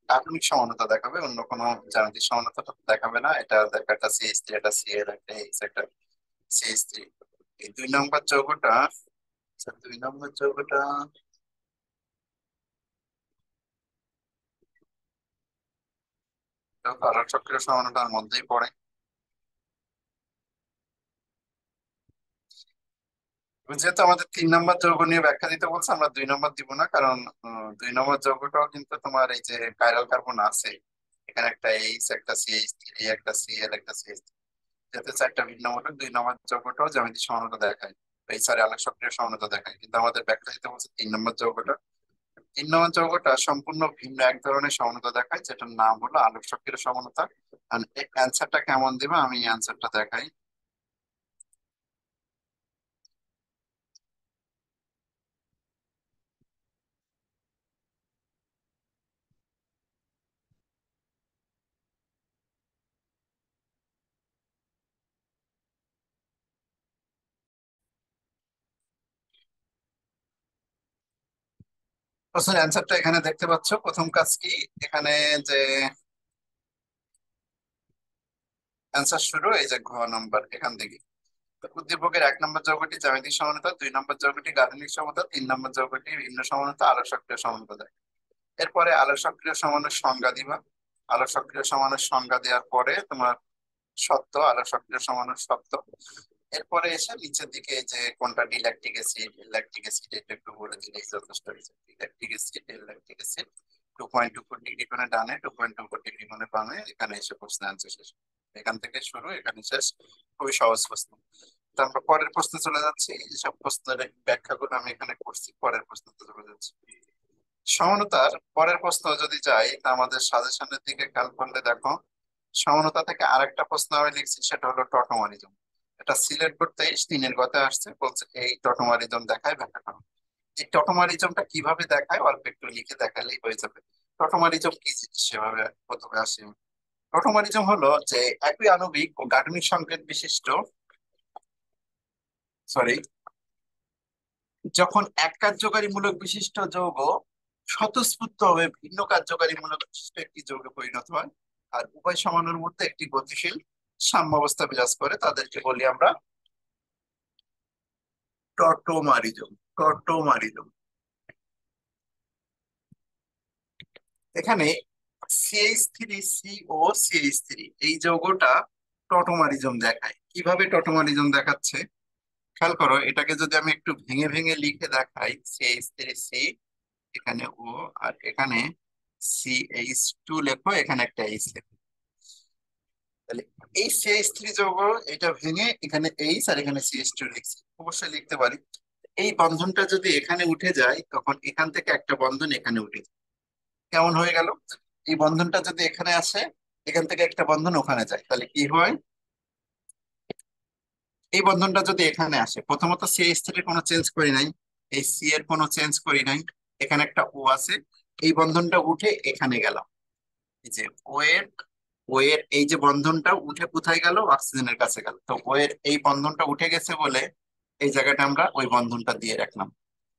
গাঠনিক সমানতা দেখাবে, অন্য কোনো জ্যামিতিক সমানতা দেখাবে না। এটা দেখো একটা CH3 একটা Cl একটা এইচ একটা CH3। এই 2 নম্বর যৌগটা, আচ্ছা 2 নম্বর যৌগটা আলোক চক্রের সমানতার মধ্যেই পড়ে। যেহেতু আমাদের 3 নম্বর যৌগ নিয়ে ব্যাখ্যা দিতে বলছে, আমরা 2 নম্বর দিব না, কারণ 2 নম্বর যৌগটাও কিন্তু তোমার এই যে কাইরাল কার্বন আছে, এখানে একটা এইচ একটা CH3 একটা Cl একটা CH3, যেহেতু 4টা ভিন্ন মৌলিক, 2 নম্বর যৌগটাও জ্যামিতিক সমানতা দেখায়, এই সরি আলোক সক্রিয় সমানতা দেখায়, কিন্তু আমাদের ব্যাখ্যা দিতে বলছে 3 নম্বর যৌগটা। এই নয় যৌগটা সম্পূর্ণ ভিন্ন এক ধরনের সমানতা দেখায়, যেটার নাম হলো আলোক সক্রিয় সমানতা। আর অ্যান্সারটা কেমন দিবে আমি অ্যান্সারটা দেখাই। প্রশ্নের অ্যান্সারটা এখানে দেখতে পাচ্ছ। প্রথম কাজ কি, এখানে যে অ্যান্সার শুরু, এই যে ঘ নাম্বার এখান থেকে। তো উদ্দীপকের 1 নম্বর যৌগটি জ্যামিতিক সমানতা, 2 নম্বর যৌগটি গাঠনিক সমানতা, 3 নম্বর যৌগটি ভিন্ন সমানতা, আলোক সক্রিয় সমানতা দেয়। এরপরে আলোক সক্রিয় সমানের সংজ্ঞা দিবা। আলোক সক্রিয় সমানের সংজ্ঞা দেওয়ার পরে তোমার সত্য, আলোক সক্রিয় সমানের সত্য। এরপরে এসে নিচের দিকে এই যে কোনটা ল্যাকটিক অ্যাসিড, ল্যাকটিক অ্যাসিড এটা একটু বলে দিলেই যথেষ্ট হয়েছে। Lactic acid, lactic acid 2.24 degree কোণে ডানে, 2.24 ডিগ্রি কোণে বামে, এখানে এসে প্রশ্ন আনসার শেষ। এখান থেকে শুরু, এখানে শেষ। খুবই সহজ প্রশ্ন। তারপর পরের প্রশ্নে চলে যাচ্ছি। এইসব প্রশ্নের ব্যাখ্যাগুলো আমি এখানে করছি, পরের প্রশ্নতে চলে যাচ্ছি। সমানতার পরের প্রশ্ন যদি যাই, তা আমাদের সাজেশনের দিকে খেয়াল করলে দেখো, সমানতা থেকে আরেকটা প্রশ্ন আমি লিখছি, সেটা হলো টটমারিজম। এটা সিলেট বোর্ড 23-3 গতে আসছে, বলছে এই টটমারিজম দেখায় ব্যাখ্যা করো। এই টটমারিজমটা কিভাবে দেখায় অল্প একটু লিখে দেখালেই হয়ে যাবে। টটমারিজম কি জিনিস সেভাবে প্রথমে আসি। টটমারিজম হলো যে একই আণবিক ও গাঠনিক সংকেত বিশিষ্ট, সরি, যখন এক কার্যকারীমূলক বিশিষ্ট যৌগ স্বতঃস্ফূর্তভাবে ভিন্ন কার্যকারীমূলক বিশিষ্ট একটি যৌগে পরিণত হয়, আর উভয় সমাণুর মধ্যে একটি গতিশীল সাম্যাবস্থা বিরাজ করে, তাদেরকে বলি আমরা টটোমারিজম। টটোমারিজম। এখানে CH3CO CH3 এই যৌগটা টটোমারিজম দেখায়। কিভাবে টটোমারিজম দেখাচ্ছে খেয়াল করো। এটাকে যদি আমি একটু ভেঙে ভেঙে লিখে দেখাই, CH3C, এখানে ও, আর এখানে CH2 লেখো, এখানে একটা এইচ লেখো। তাহলে এই CH3 যৌগ, এটা ভেঙে এখানে এইচ আর এখানে CH2 লিখছি, অবশ্যই লিখতে পারি। এই বন্ধনটা যদি এখানে উঠে যায়, তখন এখান থেকে একটা বন্ধন এখানে উঠে যায়। কেমন হয়ে গেল? এই বন্ধনটা যদি এখানে আসে, এখান থেকে একটা বন্ধন ওখানে যায়, তাহলে কি হয়? এই বন্ধনটা যদি এখানে আসে, প্রথমত CH3 এর কোনো চেঞ্জ করি নাই, এই সি এর কোনো চেঞ্জ করি নাই, এখানে একটা ও আছে, এই বন্ধনটা উঠে এখানে গেল। এই যে ও এর, ও এর এই যে বন্ধনটা উঠে কোথায় গেল? অক্সিজেনের কাছে গেল। তো ও এর এই বন্ধনটা উঠে গেছে বলে এই জায়গাটা আমরা ওই বন্ধনটা দিয়ে রাখলাম।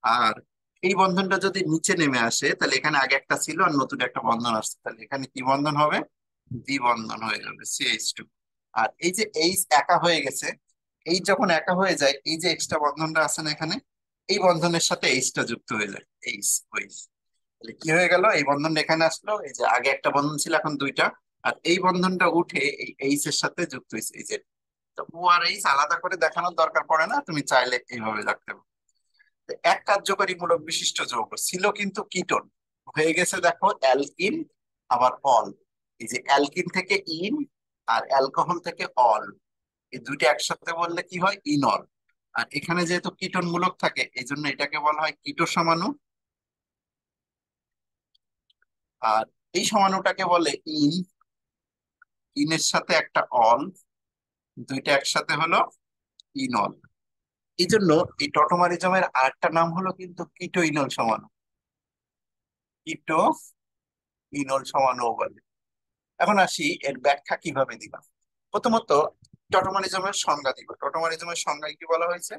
আর এই বন্ধনটা যদি নিচে নেমে আসে, তাহলে এখানে আগে একটা ছিল আর নতুন একটা বন্ধন আসছে, তাহলে এখানে কি বন্ধন হবে? দ্বিবন্ধন হয়ে যাবে, CH2। আর এই যে এইচ একা হয়ে গেছে, এই যখন একা হয়ে যায়, এই যে এক্সট্রা বন্ধনটা আছে না এখানে, এই বন্ধনের সাথে এইচটা যুক্ত হয়ে যায়, এইচ ওইচ। তাহলে কি হয়ে গেল? এই বন্ধনটা এখানে আসলো, এই যে আগে একটা বন্ধন ছিল এখন দুইটা, আর এই বন্ধনটা উঠে এই এইচ এর সাথে যুক্ত হয়েছে, এই যে। তো ও আর এইচ আলাদা করে দেখানোর দরকার পড়ে না, তুমি চাইলে এইভাবে রাখতে পারো। তো এক কার্যকরী মূলক বিশিষ্ট যৌগ ছিল কিন্তু কিটোন, হয়ে গেছে দেখো অ্যালকিন, আবার অল। এই যে অ্যালকিন থেকে ইন, আর অ্যালকোহল থেকে অল, এই দুইটা একসাথে বললে কি হয়? ইনল। আর এখানে যেহেতু কিটোন মূলক থাকে, এই জন্য এটাকে বলা হয় কিটো সমাণু। আর এই সমাণুটাকে বলে ইন, ইনের সাথে একটা অল, দুইটা একসাথে হলো ইনল। এই জন্য এই টটোমারিজমের আরেকটা নাম হলো কিন্তু কিটো ইনল সমাণু। কিটো ইনল সমাণু বলে। এখন আসি এর ব্যাখ্যা কিভাবে দিবা। প্রথমত টটোমারিজমের সংজ্ঞা দিব। টটোমারিজমের সংজ্ঞায় কি বলা হয়েছে?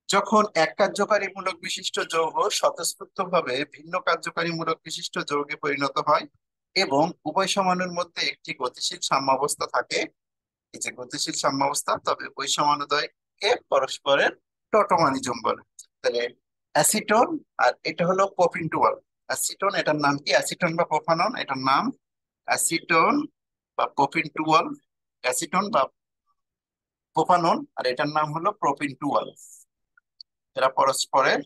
যখন এক কার্যকারীমূলক বিশিষ্ট যৌগ স্বতঃস্ফূর্তভাবে ভিন্ন কার্যকারীমূলক বিশিষ্ট যৌগে পরিণত হয় এবং উভয় সমাণুর মধ্যে একটি গতিশীল সাম্যাবস্থা থাকে, এই যে গতিশীল সাম্যাবস্থা, তবে ওই সমানুদ্বয়কে পরস্পরের টটোমারিজম বলে। তাহলে অ্যাসিটোন, আর এটা হলো প্রোপিনটুয়াল। অ্যাসিটোন, এটার নাম কি? অ্যাসিটোন বা প্রোপানন, এটার নাম অ্যাসিটোন বা প্রোপিনটুয়াল। অ্যাসিটোন বা প্রোপানন, আর এটার নাম হলো প্রোপিনটুয়াল। এরা পরস্পরের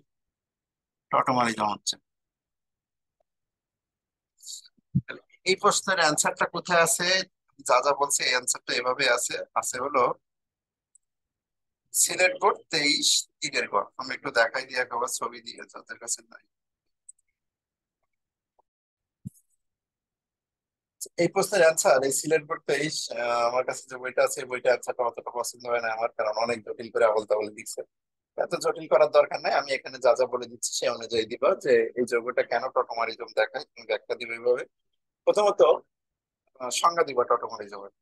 টটোমারিজম হচ্ছে। এই প্রশ্নের অ্যান্সারটা কোথায় আছে? যা যা বলছে এই অ্যান্সারটা এভাবে আছে, আছে হলো সিলেট বোর্ড 23-3 আমি একটু দেখাই দিয়ে একবার ছবি দিয়ে যাদের কাছে নাই। এই প্রশ্নের অ্যান্সার এই সিলেট বোর্ড 23, আমার কাছে যে বইটা আছে এই বইটা অ্যান্সারটা অতটা পছন্দ হয় না আমার, কারণ অনেক জটিল করে আবল তাবল দিচ্ছে। এত জটিল করার দরকার নাই, আমি এখানে যা যা বলে দিচ্ছি সেই অনুযায়ী দিবা যে এই যৌগটা কেন টটোমারিজম দেখায়, তুমি ব্যাখ্যা দিবে এইভাবে। প্রথমত সংজ্ঞা দিবা টটোমারিজমের।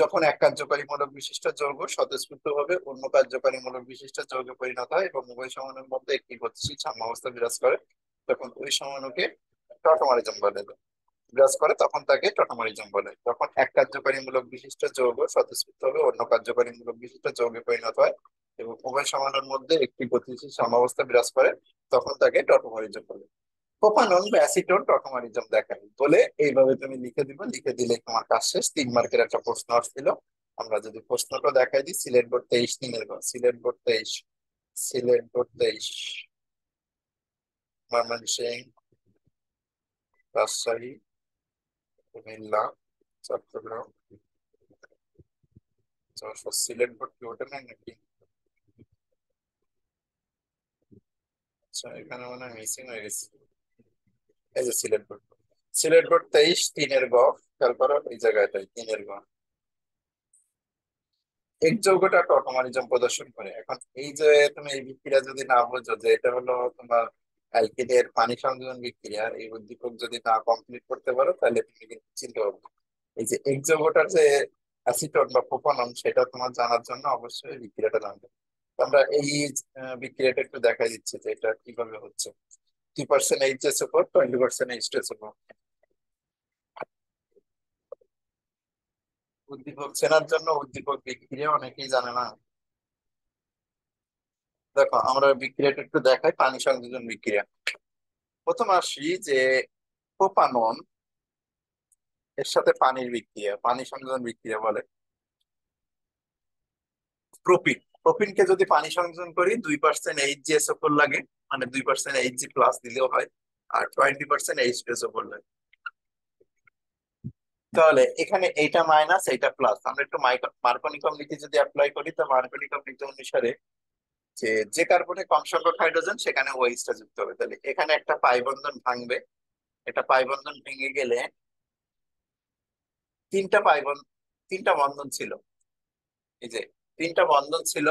যখন এক কার্যকারীমূলক বিশিষ্ট যৌগ স্বতঃস্ফূর্তভাবে অন্য কার্যকারীমূলক বিশিষ্ট যৌগে পরিণত হয় এবং উভয় সমাণুর মধ্যে একটি গতিশীল সাম্যাবস্থা বিরাজ করে, তখন ওই সমাণুকে টটোমারিজম বলে। বিরাজ করে তখন তাকে টটোমারিজম বলে। যখন এক কার্যকারীমূলক বিশিষ্ট যৌগ স্বতঃস্ফূর্তভাবে অন্য কার্যকারীমূলক বিশিষ্ট যৌগে পরিণত হয় এবং উভয় সমাণুর মধ্যে একটি গতিশীল সাম্যাবস্থা বিরাজ করে, তখন তাকে টটোমারিজম বলে। প্রোপানন বা অ্যাসিটোন টটোমারিজম দেখায় বলে এইভাবে তুমি লিখে দিবে, লিখে দিলে তোমার কাজ শেষ। 3 মার্কের একটা প্রশ্ন আসছিল, আমরা যদি প্রশ্নটা দেখাই দিই, সিলেট বোর্ড 23 দিনের Sylhet board 23, Sylhet board 23, Mymensingh, Rajshahi, Comilla, Chattogram, Jessore. Sylhet board কি ওটা নাই নাকি? আচ্ছা, এখানে মনে হয় মিসিং হয়ে গেছে। এই যে সিলেট বোর্ড, সিলেট বোর্ড 23 3 খেয়াল করো এই জায়গাটায় 3 এক যৌগটা টটোমারিজম প্রদর্শন করে। এখন এই যে তুমি এই বিক্রিয়া যদি না বোঝো যে এটা হলো তোমার অ্যালকিনের পানি সংযোজন বিক্রিয়া, এই উদ্দীপক যদি না কমপ্লিট করতে পারো তাহলে তুমি কিন্তু চিনতে পারবে। এই যে এক যৌগটার যে অ্যাসিটন বা প্রোপানন সেটা তোমার জানার জন্য অবশ্যই এই বিক্রিয়াটা জানতে হবে। তো আমরা এই বিক্রিয়াটা একটু দেখাই দিচ্ছি যে এটা কিভাবে হচ্ছে। 3% এইচএসও4, 20% এইচটুএসও4। উদ্দীপক চেনার জন্য উদ্দীপক বিক্রিয়া অনেকেই জানে না। দেখো আমরা বিক্রিয়াটা একটু দেখাই, পানি সংযোজন বিক্রিয়া। প্রথম আসি যে প্রোপানন এর সাথে পানির বিক্রিয়া, পানি সংযোজন বিক্রিয়া বলে। প্রোপিনকে যদি পানি সংযোজন করি 2% এইচজিএসও4 লাগে, মানে 2% এইচজি প্লাস দিলেও হয়, আর 20% এইচটুএসও4 লাগে। তাহলে এখানে এইটা মাইনাস এইটা প্লাস, আমরা একটু মার্কনিকম নীতি যদি অ্যাপ্লাই করি, তো মার্কনিকম নীতি অনুসারে যে যে কার্বনে কম সংখ্যক হাইড্রোজেন সেখানে ওএইচটা যুক্ত হবে। তাহলে এখানে একটা পাই বন্ধন ভাঙবে, এটা পাই বন্ধন ভেঙে গেলে তিনটা পাই বন্ধন, তিনটা বন্ধন ছিল, এই যে তিনটা বন্ধন ছিল।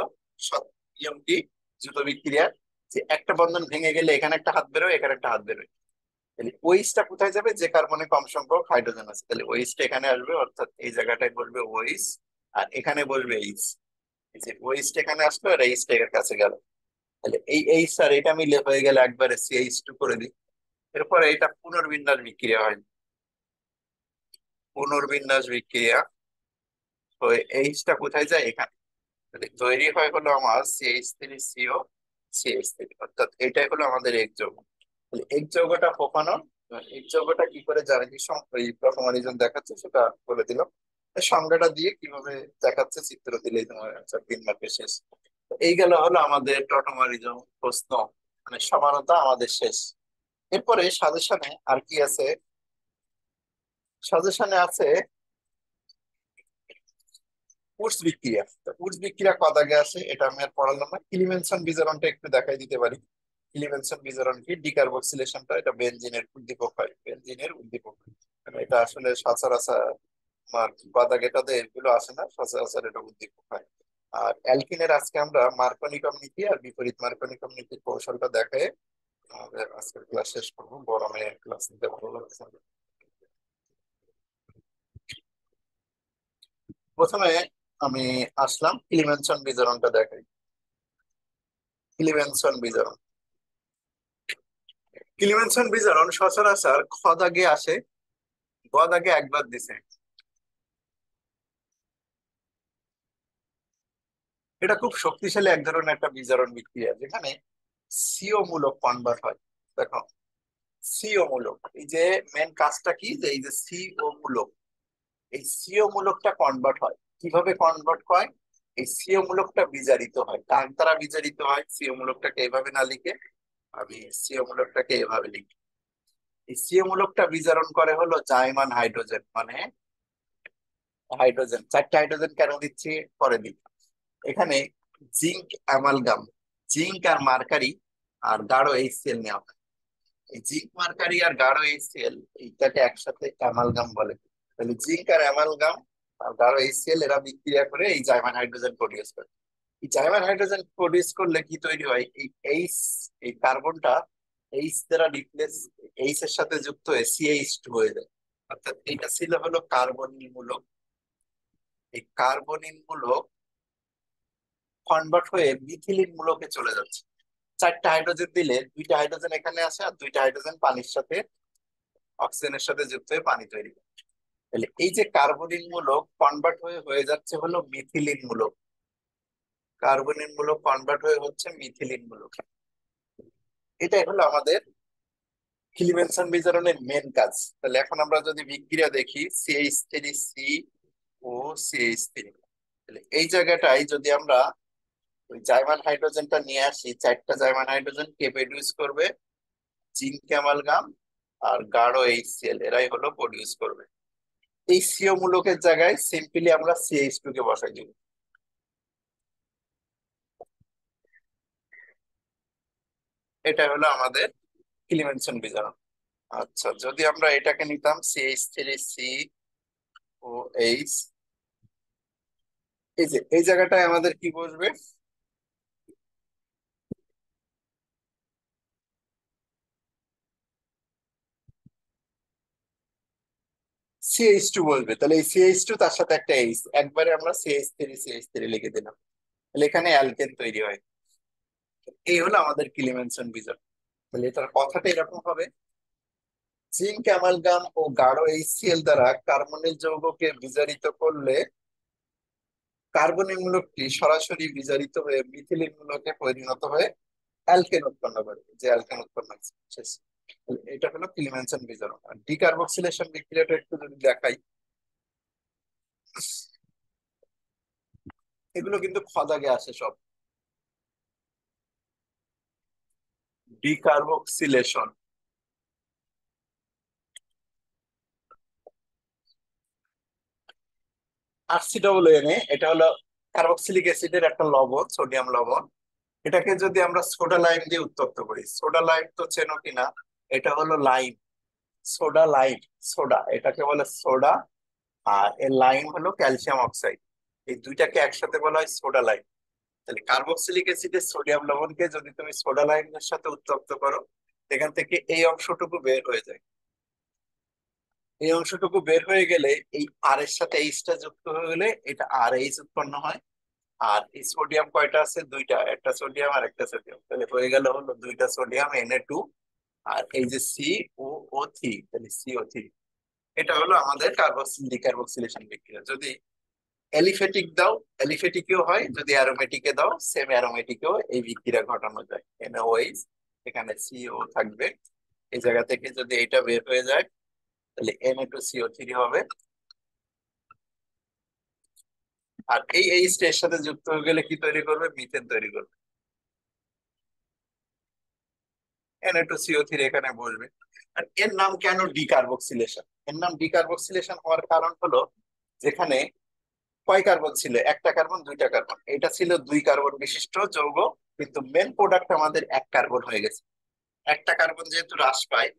নিয়মটি দ্রুত বিক্রিয়ার যে একটা বন্ধন ভেঙে গেলে এখানে একটা হাত বেরোয়, এখানে একটা হাত বেরোয়। তাহলে ওইসটা কোথায় যাবে? যে কার্বনে কম সংখ্যক হাইড্রোজেন আছে, তাহলে ওইসটা এখানে আসবে, অর্থাৎ এই জায়গাটায় বলবে ওইস, আর এখানে বলবে এইচ। এই যে ওইসটা এখানে আসলো আর এইচটা এর কাছে গেল, তাহলে এই এইচ আর এটা মিলে হয়ে গেলে একবারে CH2 করে দিই। এরপরে এটা পুনর্বিন্যাস বিক্রিয়া হয়, পুনর্বিন্যাস বিক্রিয়া হয়ে এইচটা কোথায় যায়? এখানে। তাহলে তৈরি হয় হলো আমার CH3CO, CH3, অর্থাৎ এটাই হলো আমাদের এক যৌগ। তাহলে এক যৌগটা ফোফানো, এক যৌগটা কি করে জানি এই প্রথমারিজন দেখাচ্ছে সেটা বলে দিলাম। এই সংজ্ঞাটা দিয়ে কিভাবে দেখাচ্ছে চিত্র দিলেই তোমার অ্যান্সার 3 মার্কের শেষ। তো এই গেল হলো আমাদের টটোমারিজম প্রশ্ন, মানে সমানতা আমাদের শেষ। এরপরে সাজেশনে আর কি আছে? সাজেশনে আছে উডস বিক্রিয়া। তো উডস বিক্রিয়া কত আগে আসে এটা আমি আর পড়ালাম না, ইলিমেনশন বিজারণটা একটু দেখাই দিতে পারি। ইলিমেনশন বিজারণ কি? ডিকার্বক্সিলেশনটা, এটা বেনজিনের উদ্দীপক হয়, বেনজিনের উদ্দীপক। মানে এটা আসলে সচরাচর তোমার গদা গেটাতে এগুলো আসে না, সচরাচর এটা উদ্দীপক হয়। আর অ্যালকিনের আজকে আমরা মার্কনিকম নীতি আর বিপরীত মার্কনিকম নীতির কৌশলটা দেখে আমাদের আজকের ক্লাস শেষ করবো। গরমে ক্লাস নিতে ভালো লাগছে না। প্রথমে আমি আসলাম ইলিমেনশন বিজারণটা দেখাই। ইলিমেনশন বিজারণ, ইলিমেনশন বিজারণ সচরাচর খ দাগে আসে, গ দাগে একবার দিছে। এটা খুব শক্তিশালী এক ধরনের একটা বিজারণ বিক্রিয়া যেখানে সিও মূলক কনভার্ট হয়। দেখো সিও মূলক, এই যে মেন কাজটা কি, যে এই যে সিও মূলক, এই সিও মূলকটা কনভার্ট হয়। কিভাবে কনভার্ট হয়? এই সিও মূলকটা বিজারিত হয়। কার দ্বারা বিজারিত হয়? সিও মূলকটাকে এভাবে না লিখে আমি সিও মূলকটাকে এভাবে লিখি। এই সিও মূলকটা বিজারণ করে হলো জাইমান হাইড্রোজেন, মানে হাইড্রোজেন, 4টে হাইড্রোজেন কেন দিচ্ছি পরে দিই। এখানে জিঙ্ক অ্যামালগাম, জিঙ্ক আর মার্কারি আর গাঢ় HCl নেওয়া হয়। এই জিঙ্ক মার্কারি আর গাঢ় HCl এইটাকে একসাথে অ্যামালগাম বলে। তাহলে জিঙ্ক আর অ্যামালগাম আর গাঢ় HCl এরা বিক্রিয়া করে এই জাইমান হাইড্রোজেন প্রডিউস করে। এই জাইমান হাইড্রোজেন প্রডিউস করলে কি তৈরি হয়, এই এইচ, এই কার্বনটা এইচ দ্বারা রিপ্লেস, এইচ এর সাথে যুক্ত হয়ে CH2 হয়ে যায়। অর্থাৎ এটা ছিল হলো কার্বনিল মূলক। এই কার্বনিল মূলক কনভার্ট হয়ে মিথিলিন মূলকে চলে যাচ্ছে। চারটা হাইড্রোজেন দিলে দুইটা হাইড্রোজেন এখানে আসে আর দুইটা হাইড্রোজেন পানির সাথে, অক্সিজেনের সাথে যুক্ত হয়ে পানি তৈরি করে। তাহলে এই যে কার্বনিল মূলক কনভার্ট হয়ে হয়ে যাচ্ছে হলো মিথিলিন মূলক। কার্বনিল মূলক কনভার্ট হয়ে হচ্ছে মিথিলিন মূলক। এটাই হলো আমাদের কিলিমেনসন বিজারণের মেন কাজ। তাহলে এখন আমরা যদি বিক্রিয়া দেখি CH3 ও CH3, তাহলে এই জায়গাটায় যদি আমরা ওই জাইমান হাইড্রোজেনটা নিয়ে আসি, চারটা জাইমান হাইড্রোজেন কে প্রডিউস করবে, জিঙ্ক অ্যামালগাম আর গাঢ় HCl এরাই হলো প্রডিউস করবে। এই সিও মূলকের জায়গায় সিম্পলি আমরা CH2 কে বসাই দিব। এটা হলো আমাদের কিলিমেনসন বিজারণ। আচ্ছা, যদি আমরা এটাকে নিতাম CH3COH, এই যে এই জায়গাটায় আমাদের কি বসবে, CH2 বসবে। তাহলে এই CH2 তার সাথে একটা এইচ, একবারে আমরা CH3 লিখে দিলাম। তাহলে এখানে অ্যালকেন তৈরি হয়। এই হলো আমাদের কিলিমেনসন বিজারণ। তাহলে এটার কথাটা এরকম হবে, জিঙ্ক অ্যামালগাম ও গাঢ় HCl দ্বারা কার্বনিল যৌগকে বিজারিত করলে কার্বনিক মূলকটি সরাসরি বিজারিত হয়ে মিথিলিন মূলকে পরিণত হয়ে অ্যালকেন উৎপন্ন করে, যে অ্যালকেন উৎপন্ন হচ্ছে শেষ। এটা হলো ক্লিমেনসন বিজারণ। আর ডিকার্বক্সিলেশন বিক্রিয়াটা একটু যদি দেখাই, এগুলো কিন্তু খদাগে আসে সব। ডিকার্বক্সিলেশন, RCOO, এটা হলো কার্বক্সিলিক অ্যাসিডের একটা লবণ, সোডিয়াম লবণ। এটাকে যদি আমরা সোডা লাইম দিয়ে উত্তপ্ত করি, সোডা লাইম তো চেনো কিনা, এটা হলো লাইম, সোডা লাইম, সোডা এটাকে বলে সোডা, আর এর লাইম হলো ক্যালসিয়াম অক্সাইড। এই দুইটাকে একসাথে বলা হয় সোডা লাইম। তাহলে কার্বক্সিলিক অ্যাসিডের সোডিয়াম লবণকে যদি তুমি সোডা লাইমের সাথে উত্তপ্ত করো, এখান থেকে এই অংশটুকু বের হয়ে যায়। এই অংশটুকু বের হয়ে গেলে এই আর এর সাথে এইচটা যুক্ত হয়ে গেলে এটা RH উৎপন্ন হয়। আর এই সোডিয়াম কয়টা আছে, দুইটা, একটা সোডিয়াম আর একটা সোডিয়াম, তাহলে হয়ে গেল হলো দুইটা সোডিয়াম Na2। আর এই যে COO3, তাহলে CO3। এটা হলো আমাদের কার্বক্সিল ডিকার্বক্সিলেশন বিক্রিয়া। যদি অ্যালিফেটিক দাও অ্যালিফেটিকেও হয়, যদি অ্যারোমেটিকে দাও সেম অ্যারোমেটিকেও এই বিক্রিয়া ঘটানো যায়। NOH, এখানে CO থাকবে। এই জায়গা থেকে যদি এটা বের হয়ে যায় তাহলে Na2CO3 হবে। আর এই এইচ এর সাথে যুক্ত হয়ে গেলে কি তৈরি করবে, মিথেন তৈরি করবে। Na2CO3 এখানে বসবে। আর এর নাম কেন ডিকার্বক্সিলেশন, এর নাম ডিকার্বক্সিলেশন হওয়ার কারণ হলো, যেখানে কয় কার্বন ছিল, একটা কার্বন দুইটা কার্বন, এটা ছিল দুই কার্বন বিশিষ্ট যৌগ, কিন্তু মেন প্রোডাক্ট আমাদের এক কার্বন হয়ে গেছে। একটা কার্বন যেহেতু হ্রাস পায়,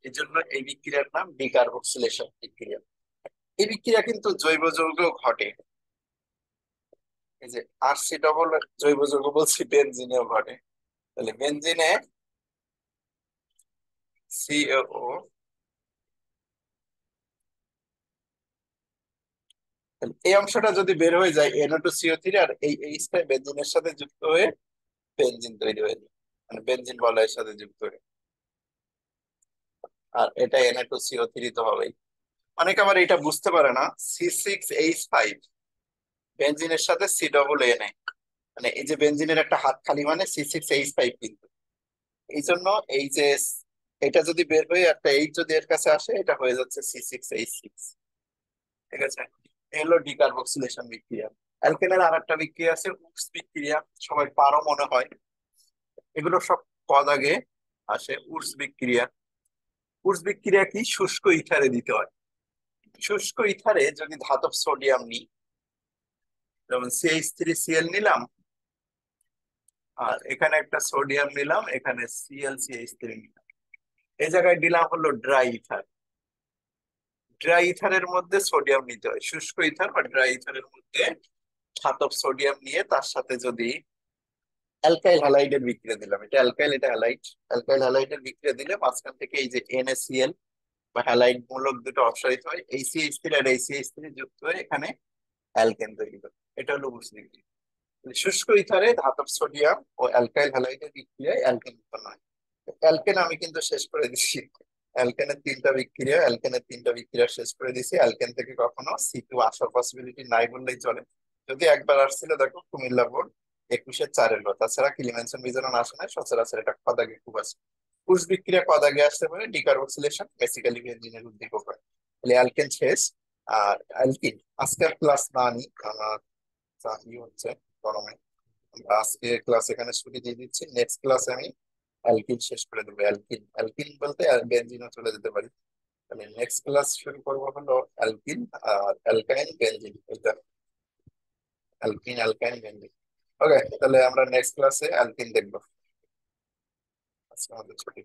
এই জন্য এই বিক্রিয়ার নাম ডিকার্বক্সিলেশন বিক্রিয়া। এই বিক্রিয়া কিন্তু জৈব যৌগ ঘটে। এই যে RC জৈব যৌগ বলছি, বেনজিনেও ঘটে। তাহলে বেনজিনে CaO, এই অংশটা যদি বের হয়ে যায় Na2CO3, আর এই এইচটা বেনজিনের সাথে যুক্ত হয়ে বেনজিন তৈরি হয়ে যায়, মানে বেনজিন বলয়ের সাথে যুক্ত হয়ে। আর এটা Na2CO3 তো হবেই। অনেকে আবার এটা বুঝতে পারে না, C6H5 বেনজিনের সাথে CAA, মানে এই যে বেনজিনের একটা হাত খালি মানে C6H5 কিন্তু। এই জন্য এই যে এটা যদি বের হয়ে একটা এইচ যদি এর কাছে আসে, এটা হয়ে যাচ্ছে C6H6। ঠিক আছে, এই হলো ডিকার্বক্সিলেশন বিক্রিয়া। অ্যালকেনের আর একটা বিক্রিয়া আছে উডস বিক্রিয়া, সবাই পারো মনে হয়। এগুলো সব পদ আগে আসে। উডস বিক্রিয়া, উডস বিক্রিয়া কি, শুষ্ক ইথারে দিতে হয়। শুষ্ক ইথারে যদি ধাতব সোডিয়াম নিই, যেমন CH3Cl নিলাম, আর এখানে একটা সোডিয়াম নিলাম, এখানে Cl CH3 নিলাম। এই জায়গায় দিলাম হলো ড্রাই ইথার। ড্রাই ইথারের মধ্যে সোডিয়াম নিতে হয়, শুষ্ক ইথার বা ড্রাই ইথারের মধ্যে ধাতব সোডিয়াম নিয়ে তার সাথে যদি অ্যালকাইল হ্যালাইডের বিক্রিয়া দিলাম, এটা অ্যালকাইল এটা হ্যালাইড, অ্যালকাইল হ্যালাইডের বিক্রিয়া দিলে মাঝখান থেকে এই যে NaCl বা হ্যালাইড মূলক দুটো অপসারিত হয়, এই CH3 আর এই CH3 যুক্ত হয়ে এখানে অ্যালকেন তৈরি করে। এটা হলো উষ্ণ বিক্রিয়া। শুষ্ক ইথারে ধাতব সোডিয়াম ও অ্যালকাইল হ্যালাইডের বিক্রিয়ায় অ্যালকেন উৎপন্ন হয়। অ্যালকেন আমি কিন্তু শেষ করে দিচ্ছি। অ্যালকেনের তিনটা বিক্রিয়া শেষ করে দিছি। অ্যালকেন থেকে কখনো C2 আসার পসিবিলিটি নাই বললেই চলে। যদি একবার আসছিল দেখো কুমিল্লা বোর্ড 21-এর 4-এর কথা, তাছাড়া কিলিমেনশন বিজারণ আসে না সচরাচর, এটা কদাগে খুব আছে। পুষ বিক্রিয়া কদাগে আসতে পারে, ডিকার্বক্সিলেশন বেসিক্যালি বেনজিনের উদ্দীপক হয়। তাহলে অ্যালকেন শেষ। আর অ্যালকিন আজকের ক্লাস না নি, ই হচ্ছে গরমে, আমরা আজকে ক্লাস এখানে ছুটি দিয়ে দিচ্ছি। নেক্সট ক্লাসে আমি অ্যালকিন শেষ করে দেবো। অ্যালকিন অ্যালকিন বলতে বেনজিনও চলে যেতে পারি। তাহলে নেক্সট ক্লাস শুরু করবো হলো অ্যালকিন আর অ্যালকাইন বেনজিন, এটা অ্যালকিন অ্যালকাইন বেনজিন। ওকে, তাহলে আমরা নেক্সট ক্লাসে অ্যালকিন দেখবো। আজকে আমাদের ছুটি।